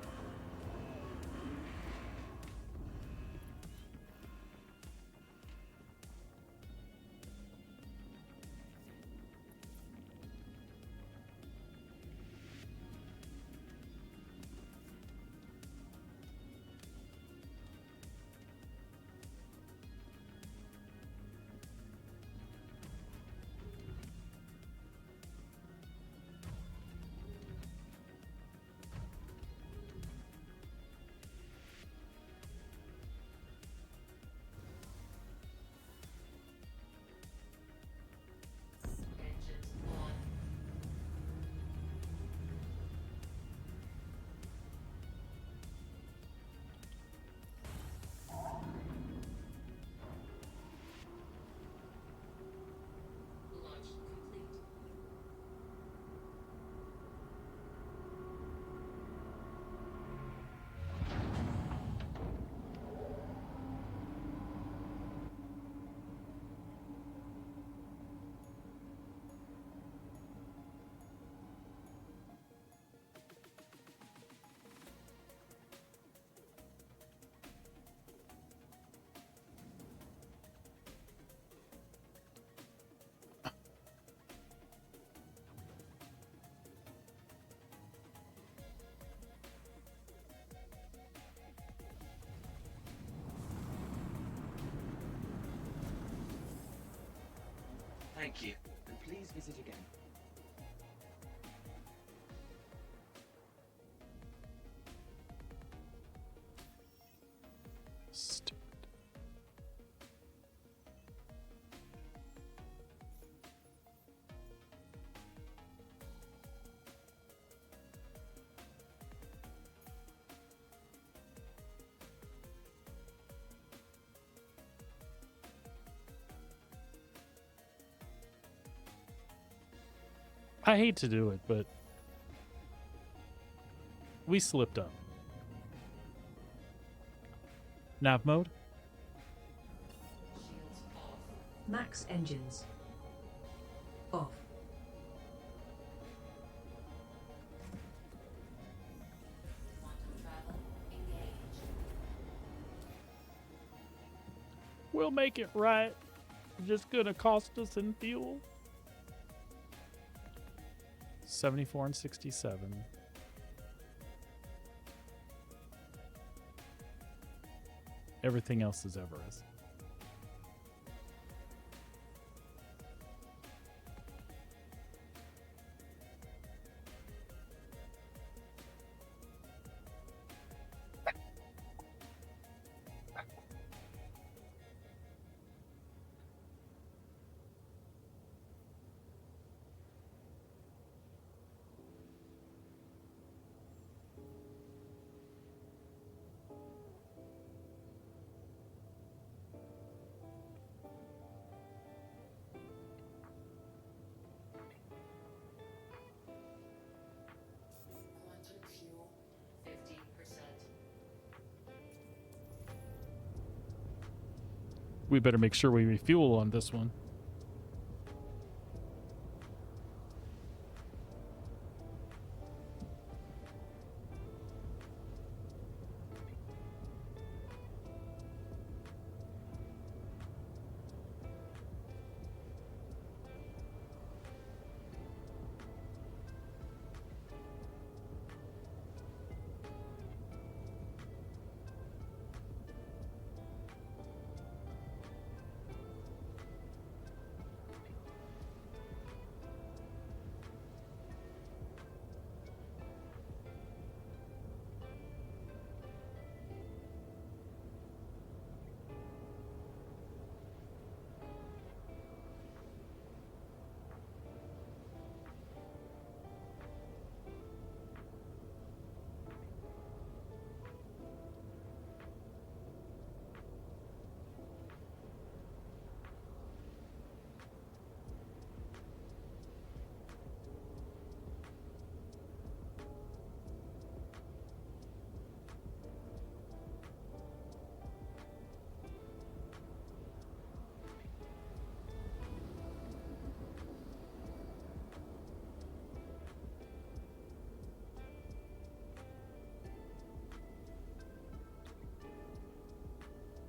Engines on. Launch complete. Thank you, and please visit again. Stupid. I hate to do it, but we slipped up. Nav mode? Shields off. Max engines. Off. Quantum travel engaged. We'll make it right. Just gonna cost us in fuel. 74 and 67. Everything else is Everest. we better make sure we refuel on this one.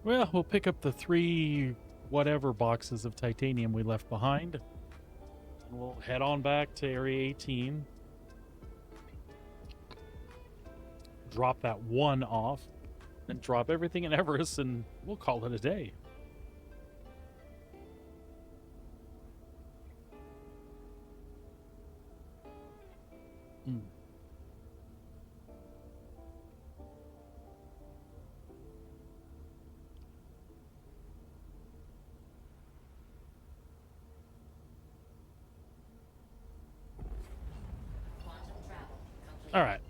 Well, we'll pick up the 3 whatever boxes of titanium we left behind. And we'll head on back to Area 18. Drop that 1 off. Then drop everything in Everest and we'll call it a day. Hmm. Quantum travel complete. All right.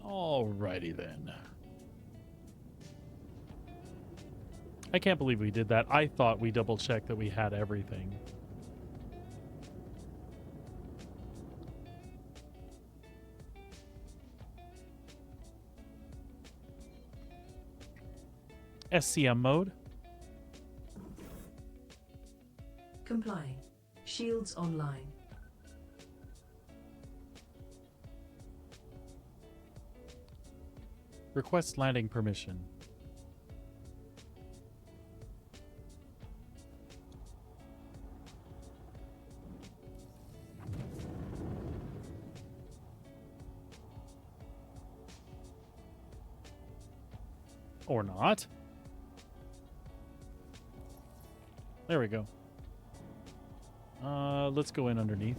Alrighty then. I can't believe we did that. I thought we double checked that we had everything. SCM mode. Complying. Shields online. Request landing permission. Or not. There we go. Let's go in underneath.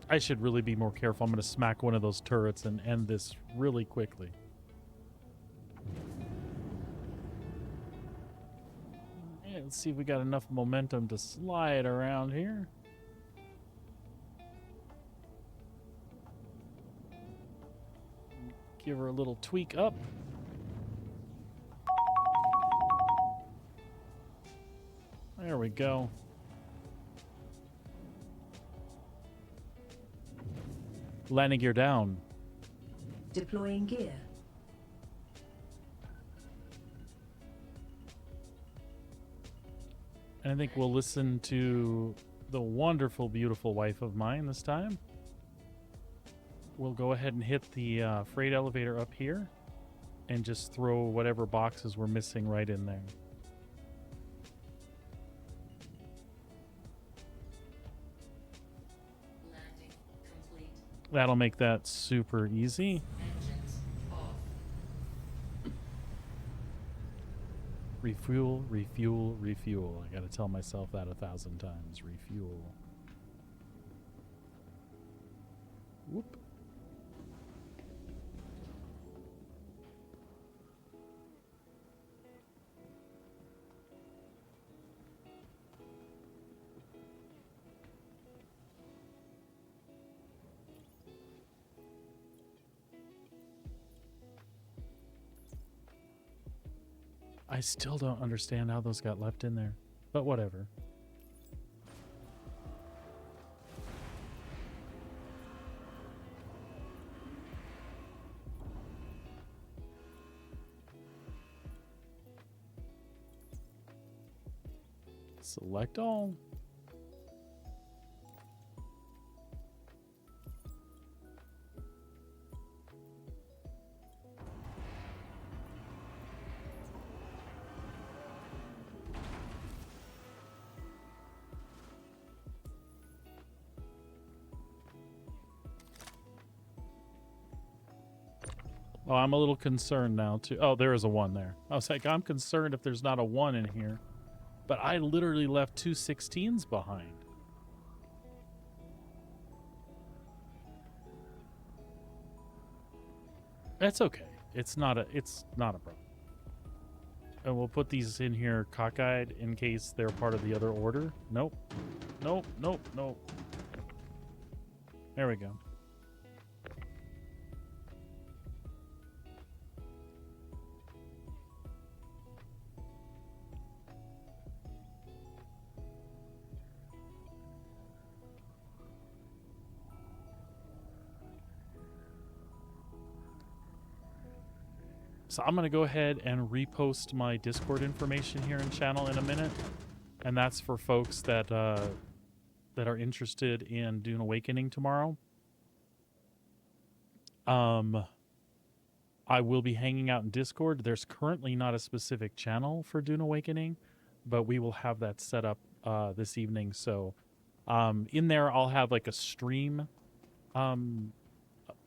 I should really be more careful. I'm going to smack one of those turrets and end this really quickly. Yeah, let's see if we got enough momentum to slide around here. Give her a little tweak up. There we go. Landing gear down. Deploying gear. And I think we'll listen to the wonderful, beautiful wife of mine this time. We'll go ahead and hit the freight elevator up here and just throw whatever boxes we're missing right in there. Landing complete. That'll make that super easy. Engines off. Refuel, refuel, refuel. I gotta tell myself that 1,000 times. Refuel. Whoop. I still don't understand how those got left in there, but whatever. Select all. Oh, I'm a little concerned now too. Oh, there is a 1 there. I was like, I'm concerned if there's not a 1 in here. But I literally left 2 16s behind. That's okay. It's not a problem. And we'll put these in here cockeyed in case they're part of the other order. Nope. Nope, nope, nope. There we go. So I'm going to go ahead and repost my Discord information here in channel in a minute. And that's for folks that that are interested in Dune Awakening tomorrow. I will be hanging out in Discord. There's currently not a specific channel for Dune Awakening, but we will have that set up this evening. So in there, I'll have like a stream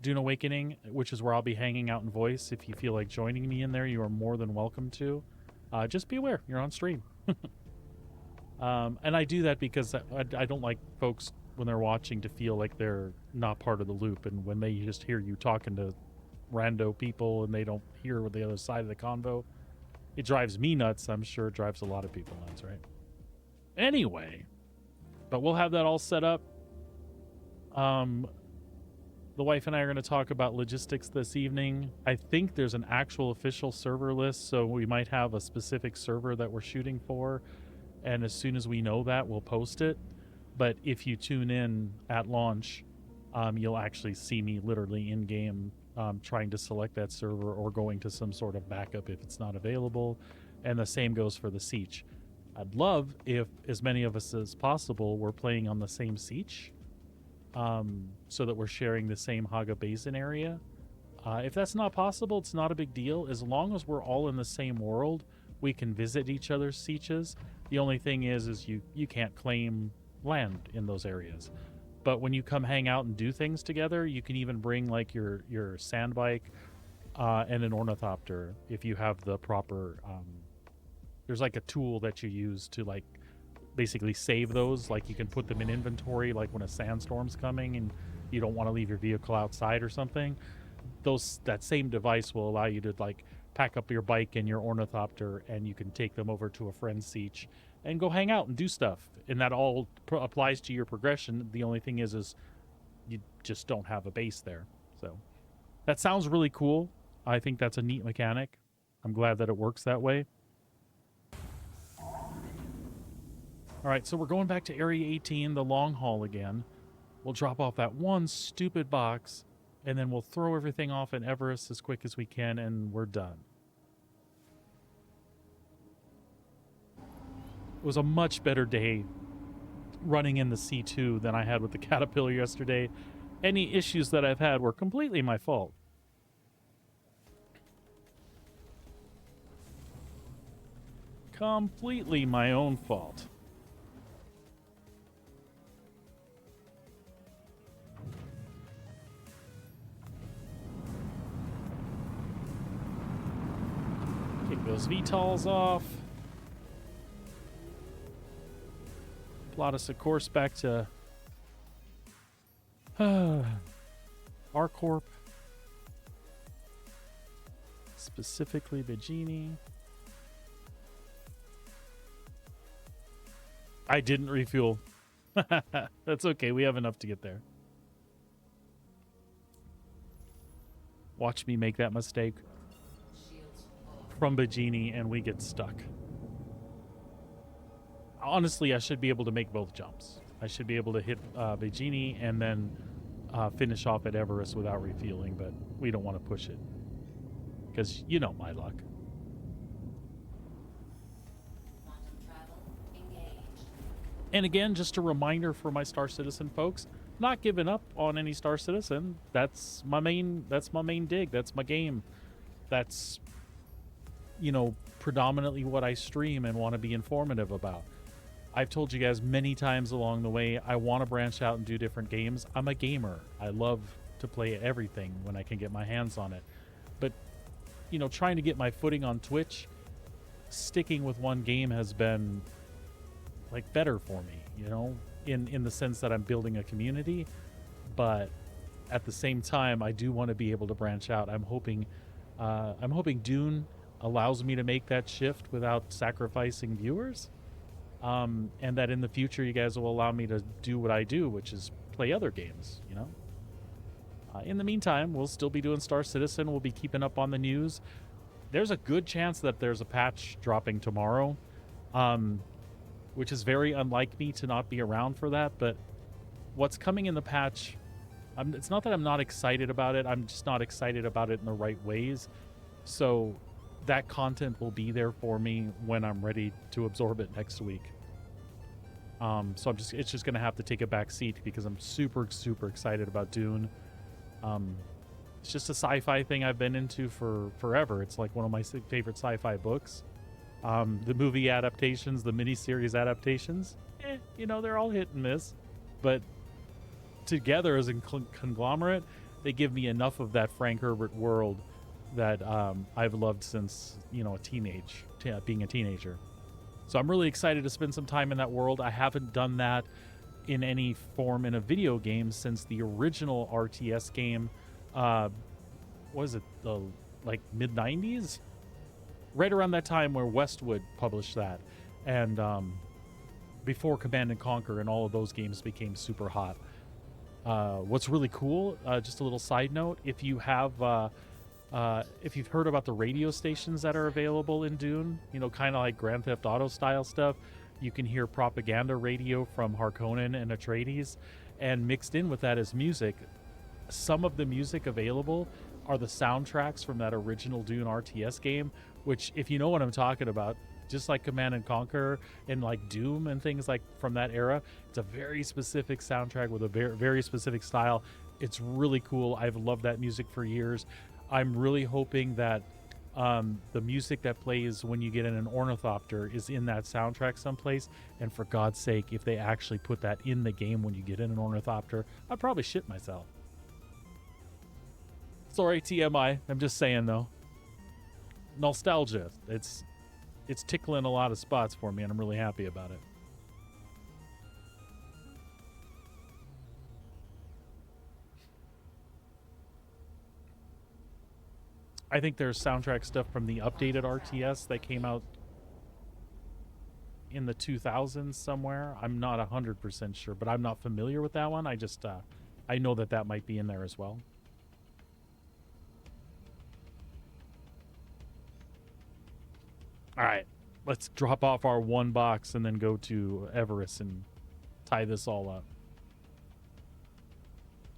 Dune Awakening, which is where I'll be hanging out in voice. If you feel like joining me in there, you are more than welcome to. Just be aware, you're on stream. And I do that because I don't like folks, when they're watching, to feel like they're not part of the loop. And when they just hear you talking to rando people and they don't hear the other side of the convo, it drives me nuts. I'm sure it drives a lot of people nuts, right? Anyway, but we'll have that all set up. The wife and I are going to talk about logistics this evening. I think there's an actual official server list, so we might have a specific server that we're shooting for. And as soon as we know that, we'll post it. But if you tune in at launch, you'll actually see me literally in-game trying to select that server or going to some sort of backup if it's not available. And the same goes for the siege. I'd love if as many of us as possible were playing on the same siege. So that we're sharing the same Haga Basin area. If that's not possible, it's not a big deal. As long as we're all in the same world, we can visit each other's sieges. The only thing is you can't claim land in those areas. But when you come hang out and do things together, you can even bring like your sand bike and an ornithopter if you have the proper. There's like a tool that you use to like basically save those. Like you can put them in inventory, like when a sandstorm's coming and you don't want to leave your vehicle outside or something. That same device will allow you to like pack up your bike and your ornithopter, and you can take them over to a friend's siege and go hang out and do stuff. And that all applies to your progression. The only thing is you just don't have a base there. So that sounds really cool. I think that's a neat mechanic. I'm glad that it works that way. All right, so we're going back to Area 18, the long haul again. We'll drop off that one stupid box, and then we'll throw everything off in Everest as quick as we can, and we're done. It was a much better day running in the C2 than I had with the Caterpillar yesterday. Any issues that I've had were completely my fault. Completely my own fault. Take those VTOLs off. Plot us a course back to R-Corp. Specifically Bajini. I didn't refuel. That's okay. We have enough to get there. Watch me make that mistake. Shields off. from Bajini and we get stuck. Honestly, I should be able to make both jumps. I should be able to hit Bajini and then finish off at Everest without refueling, but we don't want to push it. Because you know my luck. Quantum travel engaged. And again, just a reminder for my Star Citizen folks, not giving up on any Star Citizen. That's my main dig. That's my game. That's, you know, predominantly what I stream and want to be informative about. I've told you guys many times along the way, I want to branch out and do different games. I'm a gamer. I love to play everything when I can get my hands on it. But, you know, trying to get my footing on Twitch, sticking with one game has been, like, better for me, you know, in the sense that I'm building a community. But at the same time, I do want to be able to branch out. I'm hoping Dune allows me to make that shift without sacrificing viewers. And that in the future you guys will allow me to do what I do, which is play other games, you know. In the meantime, we'll still be doing Star Citizen. We'll be keeping up on the news. There's a good chance that there's a patch dropping tomorrow, which is very unlike me to not be around for that. But what's coming in the patch, it's not that I'm not excited about it. I'm just not excited about it in the right ways. So that content will be there for me when I'm ready to absorb it next week. So it's just gonna have to take a back seat because I'm super excited about Dune. It's just a sci-fi thing I've been into for forever. It's like one of my favorite sci-fi books. The movie adaptations, the miniseries adaptations, you know, they're all hit and miss, but together as a conglomerate, they give me enough of that Frank Herbert world that I've loved since, you know, being a teenager. So I'm really excited to spend some time in that world. I haven't done that in any form in a video game since the original RTS game. What was it, the like mid 90s? Right around that time where Westwood published that, and before Command and Conquer and all of those games became super hot. What's really cool, just a little side note, if you have if you've heard about the radio stations that are available in Dune, you know, kind of like Grand Theft Auto style stuff, you can hear propaganda radio from Harkonnen and Atreides, and mixed in with that is music. Some of the music available are the soundtracks from that original Dune RTS game, which, if you know what I'm talking about, just like Command and Conquer and like Doom and things like from that era, it's a very specific soundtrack with a very, very specific style. It's really cool. I've loved that music for years. I'm really hoping that the music that plays when you get in an ornithopter is in that soundtrack someplace. And for God's sake, if they actually put that in the game when you get in an ornithopter, I'd probably shit myself. Sorry, TMI. I'm just saying, though. Nostalgia. It's tickling a lot of spots for me, and I'm really happy about it. I think there's soundtrack stuff from the updated RTS that came out in the 2000s somewhere. I'm not 100% sure, but I'm not familiar with that one. I just I know that might be in there as well. All right, let's drop off our one box and then go to Everest and tie this all up.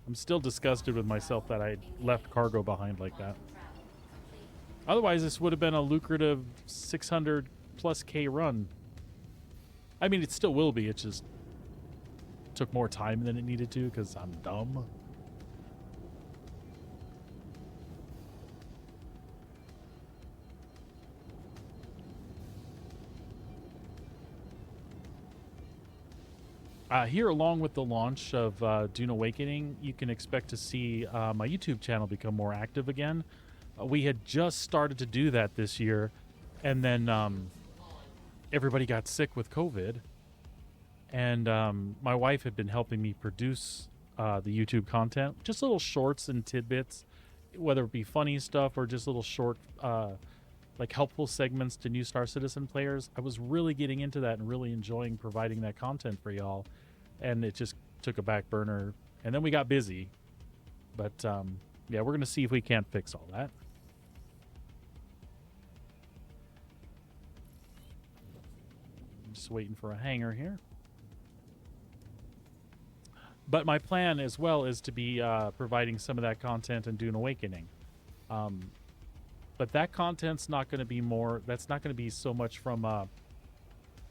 I'm still disgusted with myself that I left cargo behind like that. Otherwise, this would have been a lucrative 600 plus K run. I mean, it still will be. It just took more time than it needed to because I'm dumb. Here, along with the launch of Dune Awakening, you can expect to see my YouTube channel become more active again. We had just started to do that this year, and then everybody got sick with COVID, and my wife had been helping me produce the YouTube content, just little shorts and tidbits, whether it be funny stuff or just little short, like helpful segments to new Star Citizen players. I was really getting into that and really enjoying providing that content for y'all, and it just took a back burner, and then we got busy. But yeah, we're gonna see if we can't fix all that. Just waiting for a hangar here. But my plan as well is to be providing some of that content in Dune Awakening. But that content's not going to be more, that's not going to be so much from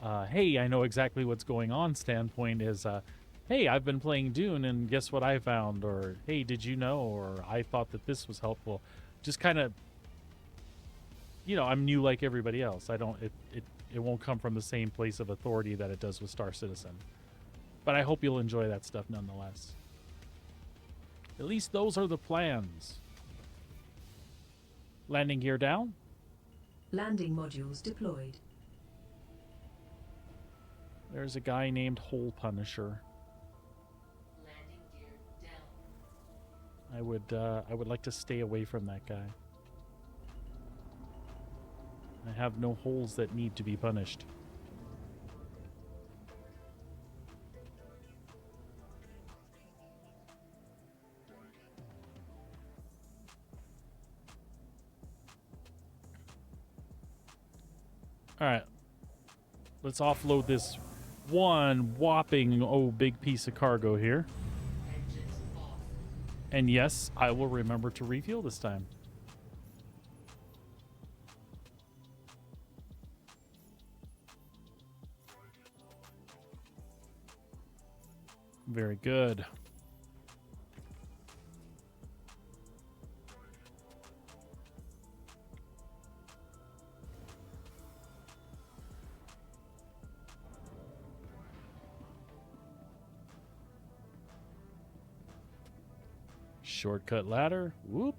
hey, I know exactly what's going on standpoint is, hey, I've been playing Dune and guess what I found? Or, hey, did you know? Or I thought that this was helpful. Just kind of, you know, I'm new like everybody else. I don't, it won't come from the same place of authority that it does with Star Citizen. But I hope you'll enjoy that stuff nonetheless. At least those are the plans. Landing gear down. Landing modules deployed. There's a guy named Hole Punisher. Landing gear down. I would like to stay away from that guy. I have no holes that need to be punished. All right. Let's offload this one whopping, big piece of cargo here. Engines off. And yes, I will remember to refuel this time. Very good. Shortcut ladder. Whoop.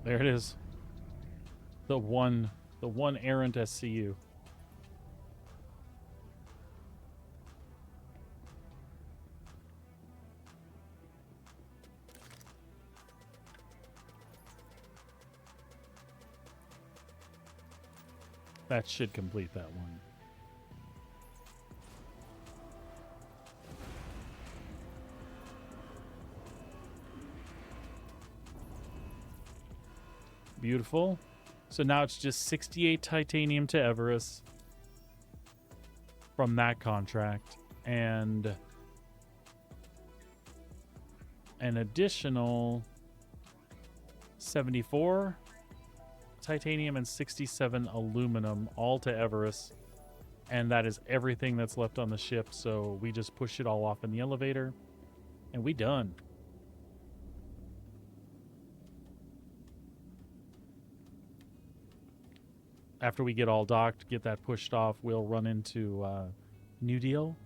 There it is. The one errant SCU. That should complete that one. Beautiful. So now it's just 68 titanium to Everest from that contract and an additional 74 titanium and 67 aluminum all to Everest, and that is everything that's left on the ship. So we just push it all off in the elevator and we done. After we get all docked, get that pushed off, we'll run into New Deal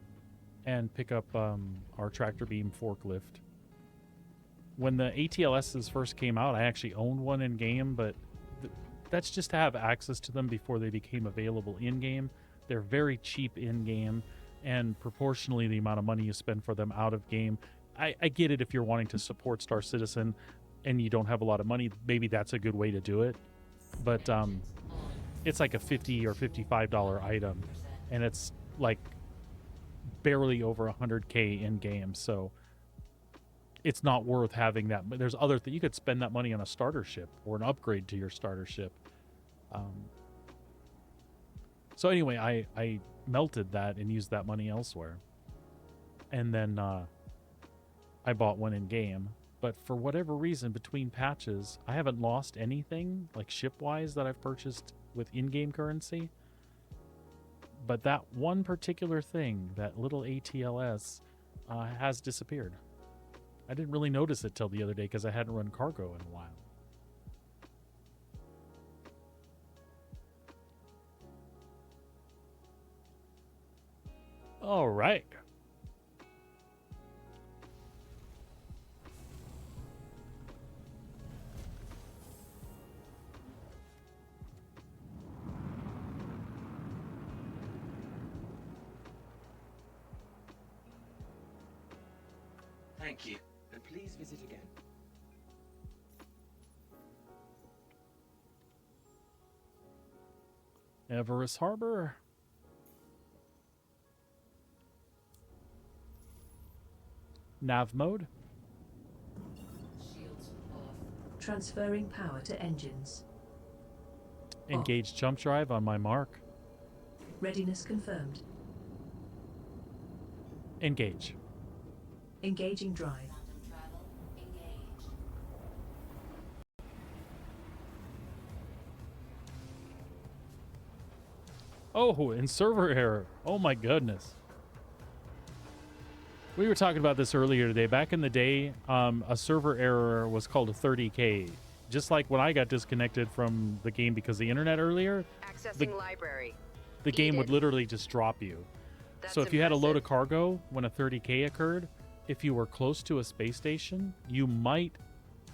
and pick up our tractor beam forklift. When the ATLSs first came out, I actually owned one in game, but that's just to have access to them before they became available in game. They're very cheap in game, and proportionally the amount of money you spend for them out of game. I get it if you're wanting to support Star Citizen and you don't have a lot of money, maybe that's a good way to do it. But it's like a $50 or $55 item, and it's like barely over 100K in game, so it's not worth having that. But there's other things you could spend that money on, a starter ship or an upgrade to your starter ship. So anyway, I melted that and used that money elsewhere, and then I bought one in game. But for whatever reason, between patches, I haven't lost anything like ship-wise that I've purchased with in-game currency. But that one particular thing, that little ATLS, has disappeared. I didn't really notice it till the other day because I hadn't run cargo in a while. All right. Thank you, and please visit again. Everest Harbor. Nav mode. Shields off. Transferring power to engines. Engage jump drive on my mark. Readiness confirmed. Engage. Engaging drive. Quantum travel engaged. Oh, and server error. Oh my goodness. We were talking about this earlier today. Back in the day, a server error was called a 30K. Just like when I got disconnected from the game because of the internet earlier, Accessing library. the game would Eat it. literally just drop you. That's So if you had a load of impressive. cargo when a 30K occurred, if you were close to a space station, you might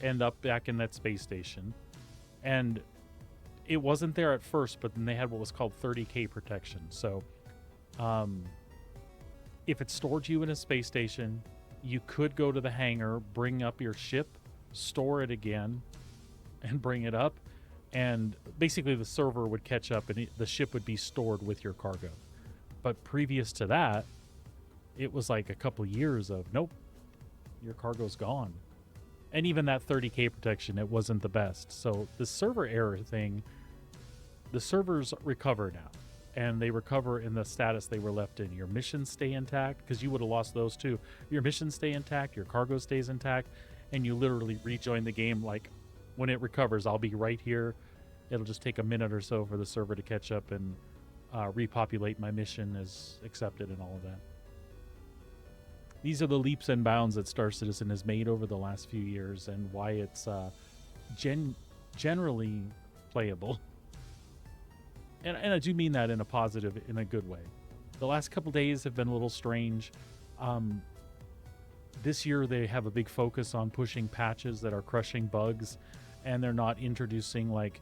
end up back in that space station. And it wasn't there at first, but then they had what was called 30K protection. So if it stored you in a space station, you could go to the hangar, bring up your ship, store it again, and bring it up. And basically the server would catch up and the ship would be stored with your cargo. But previous to that, it was like a couple years of, nope, your cargo's gone. And even that 30K protection, it wasn't the best. So the server error thing, the servers recover now. And they recover in the status they were left in. Your missions stay intact, because you would have lost those too. Your missions stay intact, your cargo stays intact, and you literally rejoin the game. Like, when it recovers, I'll be right here. It'll just take a minute or so for the server to catch up and repopulate my mission as accepted and all of that. These are the leaps and bounds that Star Citizen has made over the last few years, and why it's generally playable. And I do mean that in a positive, in a good way. The last couple days have been a little strange. This year they have a big focus on pushing patches that are crushing bugs, and they're not introducing like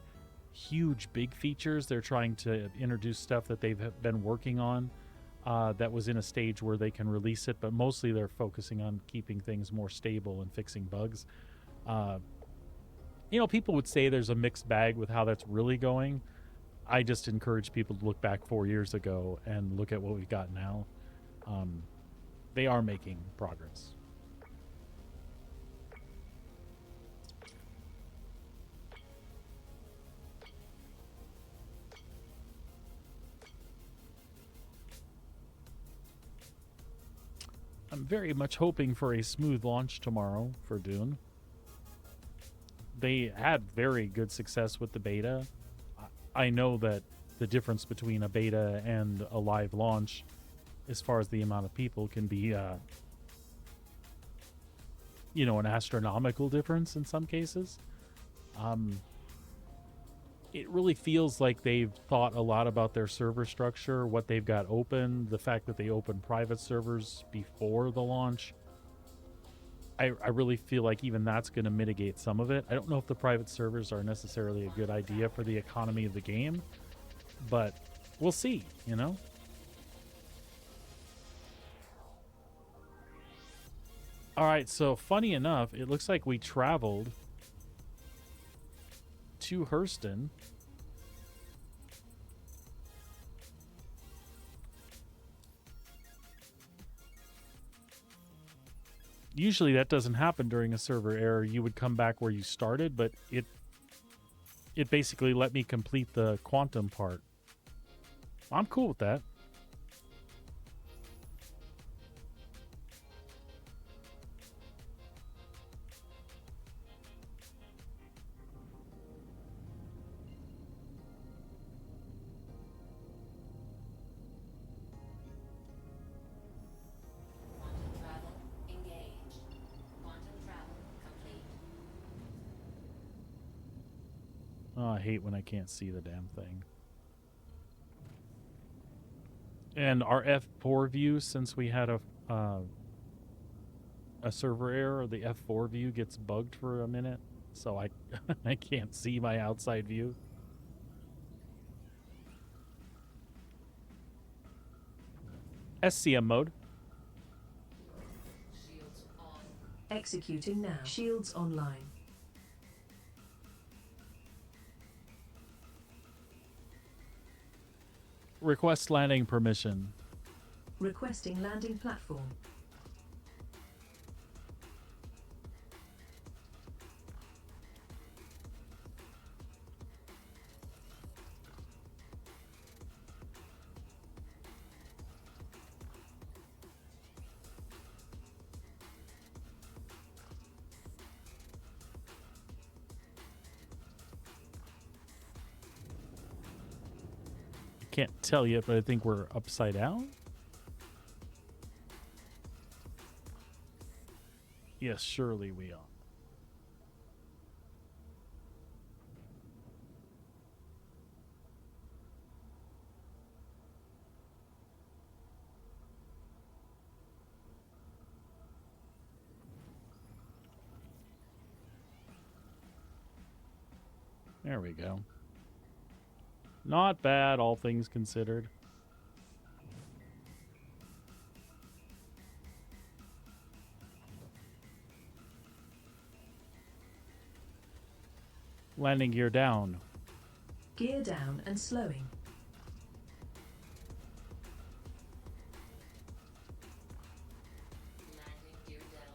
huge big features. They're trying to introduce stuff that they've been working on that was in a stage where they can release it, but mostly they're focusing on keeping things more stable and fixing bugs. People would say there's a mixed bag with how that's really going. I just encourage people to look back 4 years ago and look at what we've got now. They are making progress. I'm very much hoping for a smooth launch tomorrow for Dune. They had very good success with the beta. I know that the difference between a beta and a live launch, as far as the amount of people, can be, an astronomical difference in some cases. It really feels like they've thought a lot about their server structure, what they've got open, the fact that they opened private servers before the launch. I really feel like even that's going to mitigate some of it. I don't know if the private servers are necessarily a good idea for the economy of the game, but we'll see, All right, so funny enough, it looks like we traveled to Hurston. Usually that doesn't happen during a server error. You would come back where you started, but it basically let me complete the quantum part. I'm cool with that. Quantum travel engaged. Quantum travel complete. Oh, I hate when I can't see the damn thing. And our F4 view, since we had a server error, the F4 view gets bugged for a minute, so I I can't see my outside view. SCM mode. Shields on. Executing now. Shields online. Request landing permission. Requesting landing platform. can't tell yet, but I think we're upside down. Yes, surely we are. There we go. Not bad, all things considered. Landing gear down. Gear down and slowing. Landing gear down.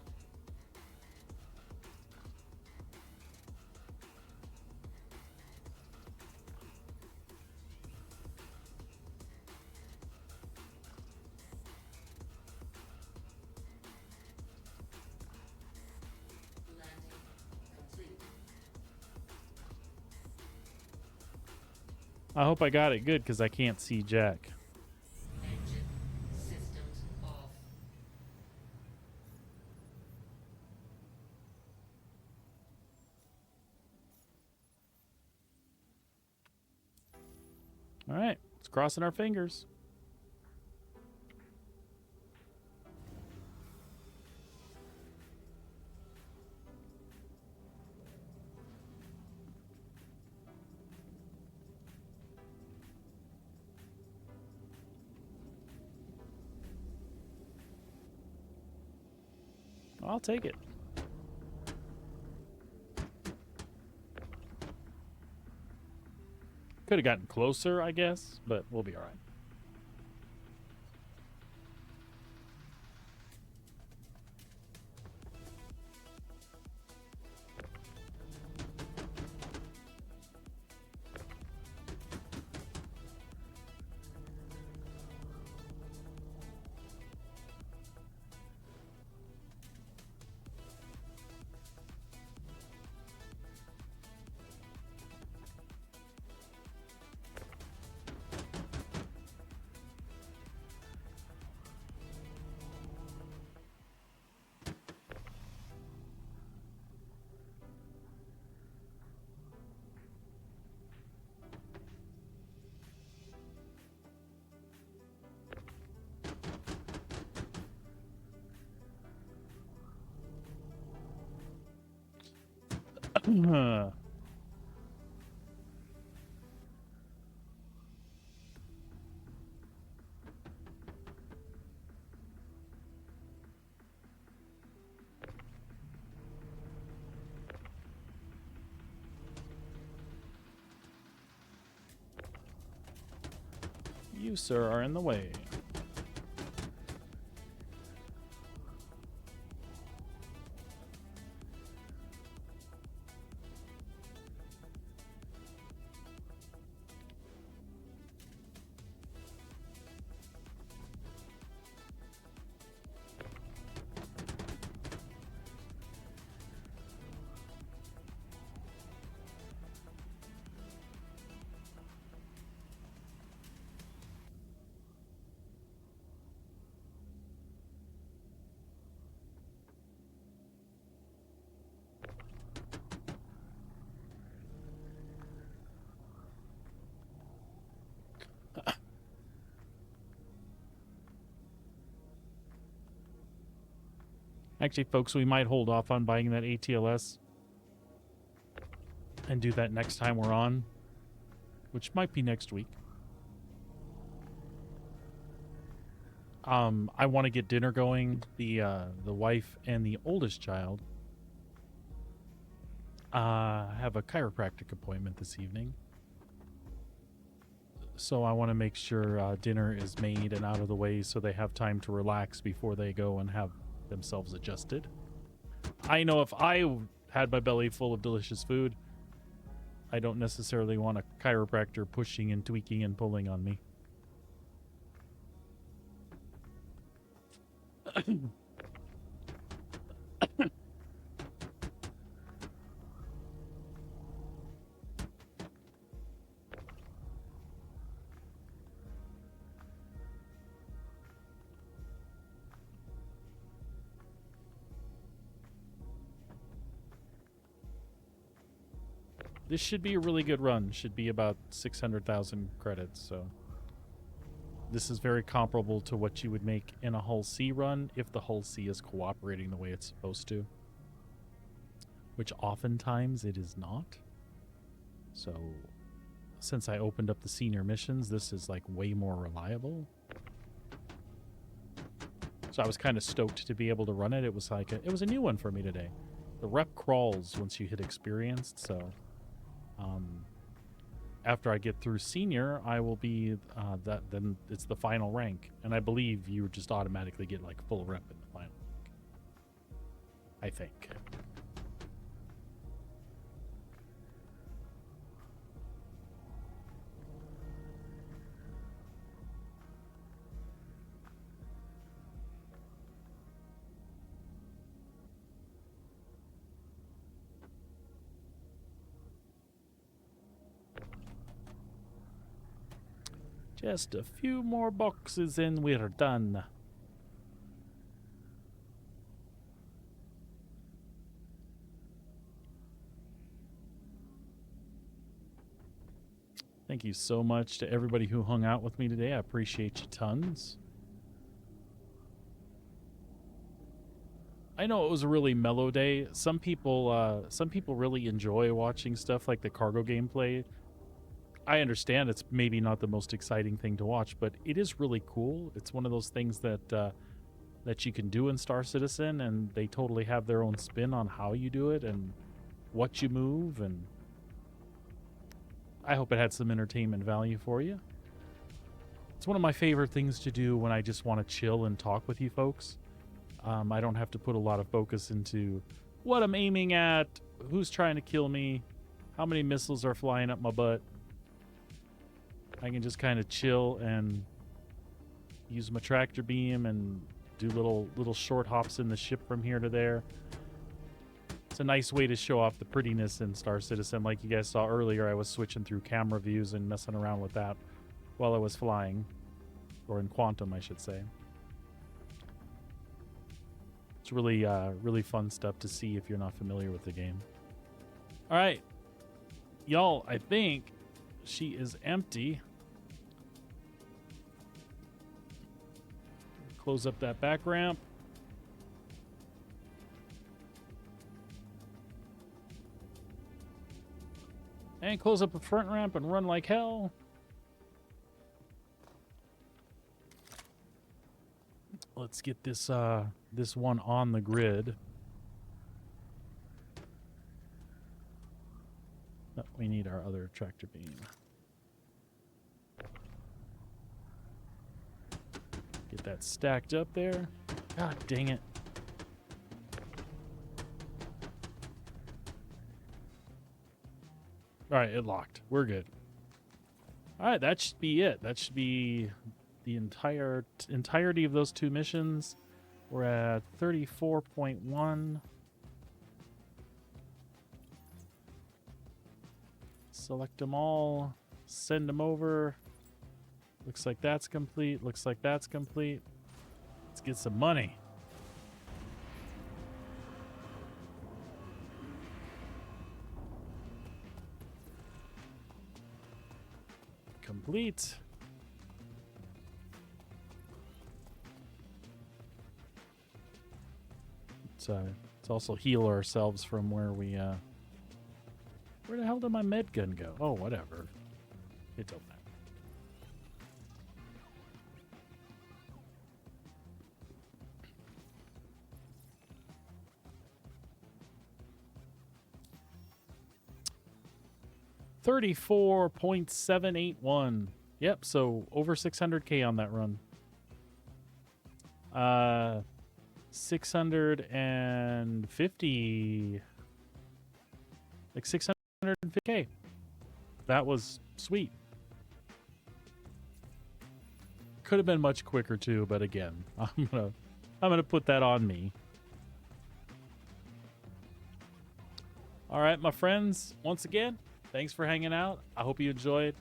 Landing complete. I hope I got it good because I can't see Jack. Engine systems off. All right, it's crossing our fingers. I'll take it. Could have gotten closer, I guess, but we'll be all right. You, sir, are in the way. Actually, folks, we might hold off on buying that ATLS and do that next time we're on, which might be next week. I want to get dinner going. The wife and the oldest child have a chiropractic appointment this evening, so I want to make sure dinner is made and out of the way so they have time to relax before they go and have themselves adjusted. I know if I had my belly full of delicious food, I don't necessarily want a chiropractor pushing and tweaking and pulling on me. This should be a really good run. Should be about 600,000 credits, so this is very comparable to what you would make in a Hull C run if the Hull C is cooperating the way it's supposed to, which oftentimes it is not. So since I opened up the senior missions, this is like way more reliable. So I was kind of stoked to be able to run it. It was like it was a new one for me today. The rep crawls once you hit experienced, so after I get through senior, I will be then it's the final rank, and I believe you just automatically get like full rep in the final rank. I think. Just a few more boxes and we're done. Thank you so much to everybody who hung out with me today. I appreciate you tons. I know it was a really mellow day. Some people really enjoy watching stuff like the cargo gameplay. I understand it's maybe not the most exciting thing to watch, but it is really cool. It's one of those things that that you can do in Star Citizen, and they totally have their own spin on how you do it and what you move, and I hope it had some entertainment value for you. It's one of my favorite things to do when I just want to chill and talk with you folks. I don't have to put a lot of focus into what I'm aiming at, who's trying to kill me, how many missiles are flying up my butt. I can just kind of chill and use my tractor beam and do little short hops in the ship from here to there. It's a nice way to show off the prettiness in Star Citizen. Like you guys saw earlier, I was switching through camera views and messing around with that while I was flying. Or in Quantum, I should say. It's really, really fun stuff to see if you're not familiar with the game. All right. Y'all, I think she is empty. Close up that back ramp. And close up the front ramp and run like hell. Let's get this this one on the grid. Oh, we need our other tractor beam. Get that stacked up there. God dang it. All right, it locked. We're good. All right, that should be it. That should be the entirety of those two missions. We're at 34.1. Select them all. Send them over. Looks like that's complete. Looks like that's complete. Let's get some money. Complete. Let's also heal ourselves from where we where the hell did my med gun go? Oh, whatever. It don't matter. $34.781. Yep, so over 600K on that run. 650, like 650K. That was sweet. Could have been much quicker too, but again, I'm gonna put that on me. All right, my friends, once again, thanks for hanging out. I hope you enjoyed.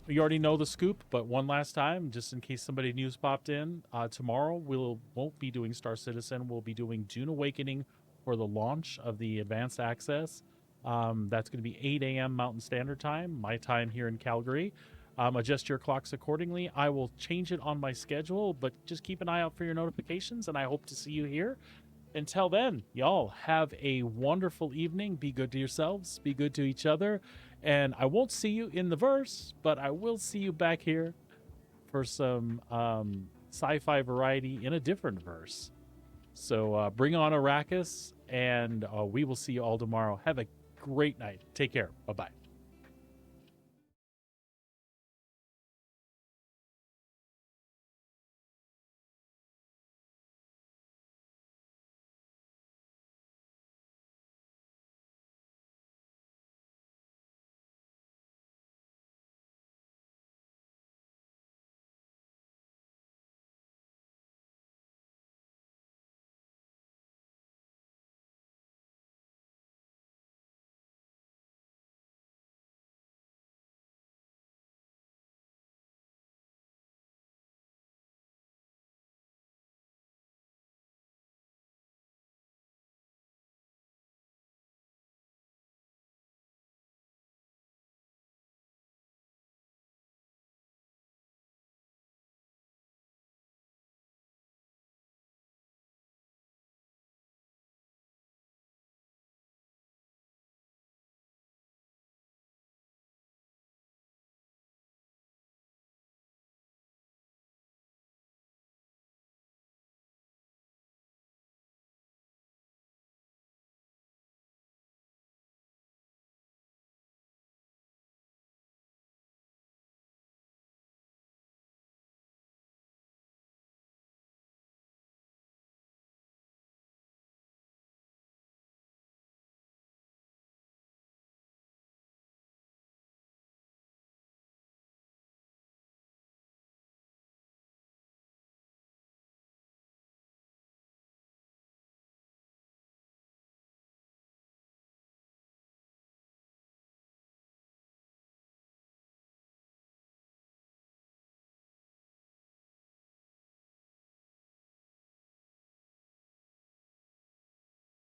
You already know the scoop, but one last time, just in case somebody new's popped in, tomorrow won't be doing Star Citizen. We'll be doing Dune Awakening for the launch of the Advanced Access. That's going to be 8 a.m. Mountain Standard Time, my time here in Calgary. Adjust your clocks accordingly. I will change it on my schedule, but just keep an eye out for your notifications, and I hope to see you here. Until then, y'all have a wonderful evening. Be good to yourselves, be good to each other, and I won't see you in the verse, but I will see you back here for some sci-fi variety in a different verse. So bring on Arrakis, and we will see you all tomorrow. Have a great night. Take care. Bye-bye.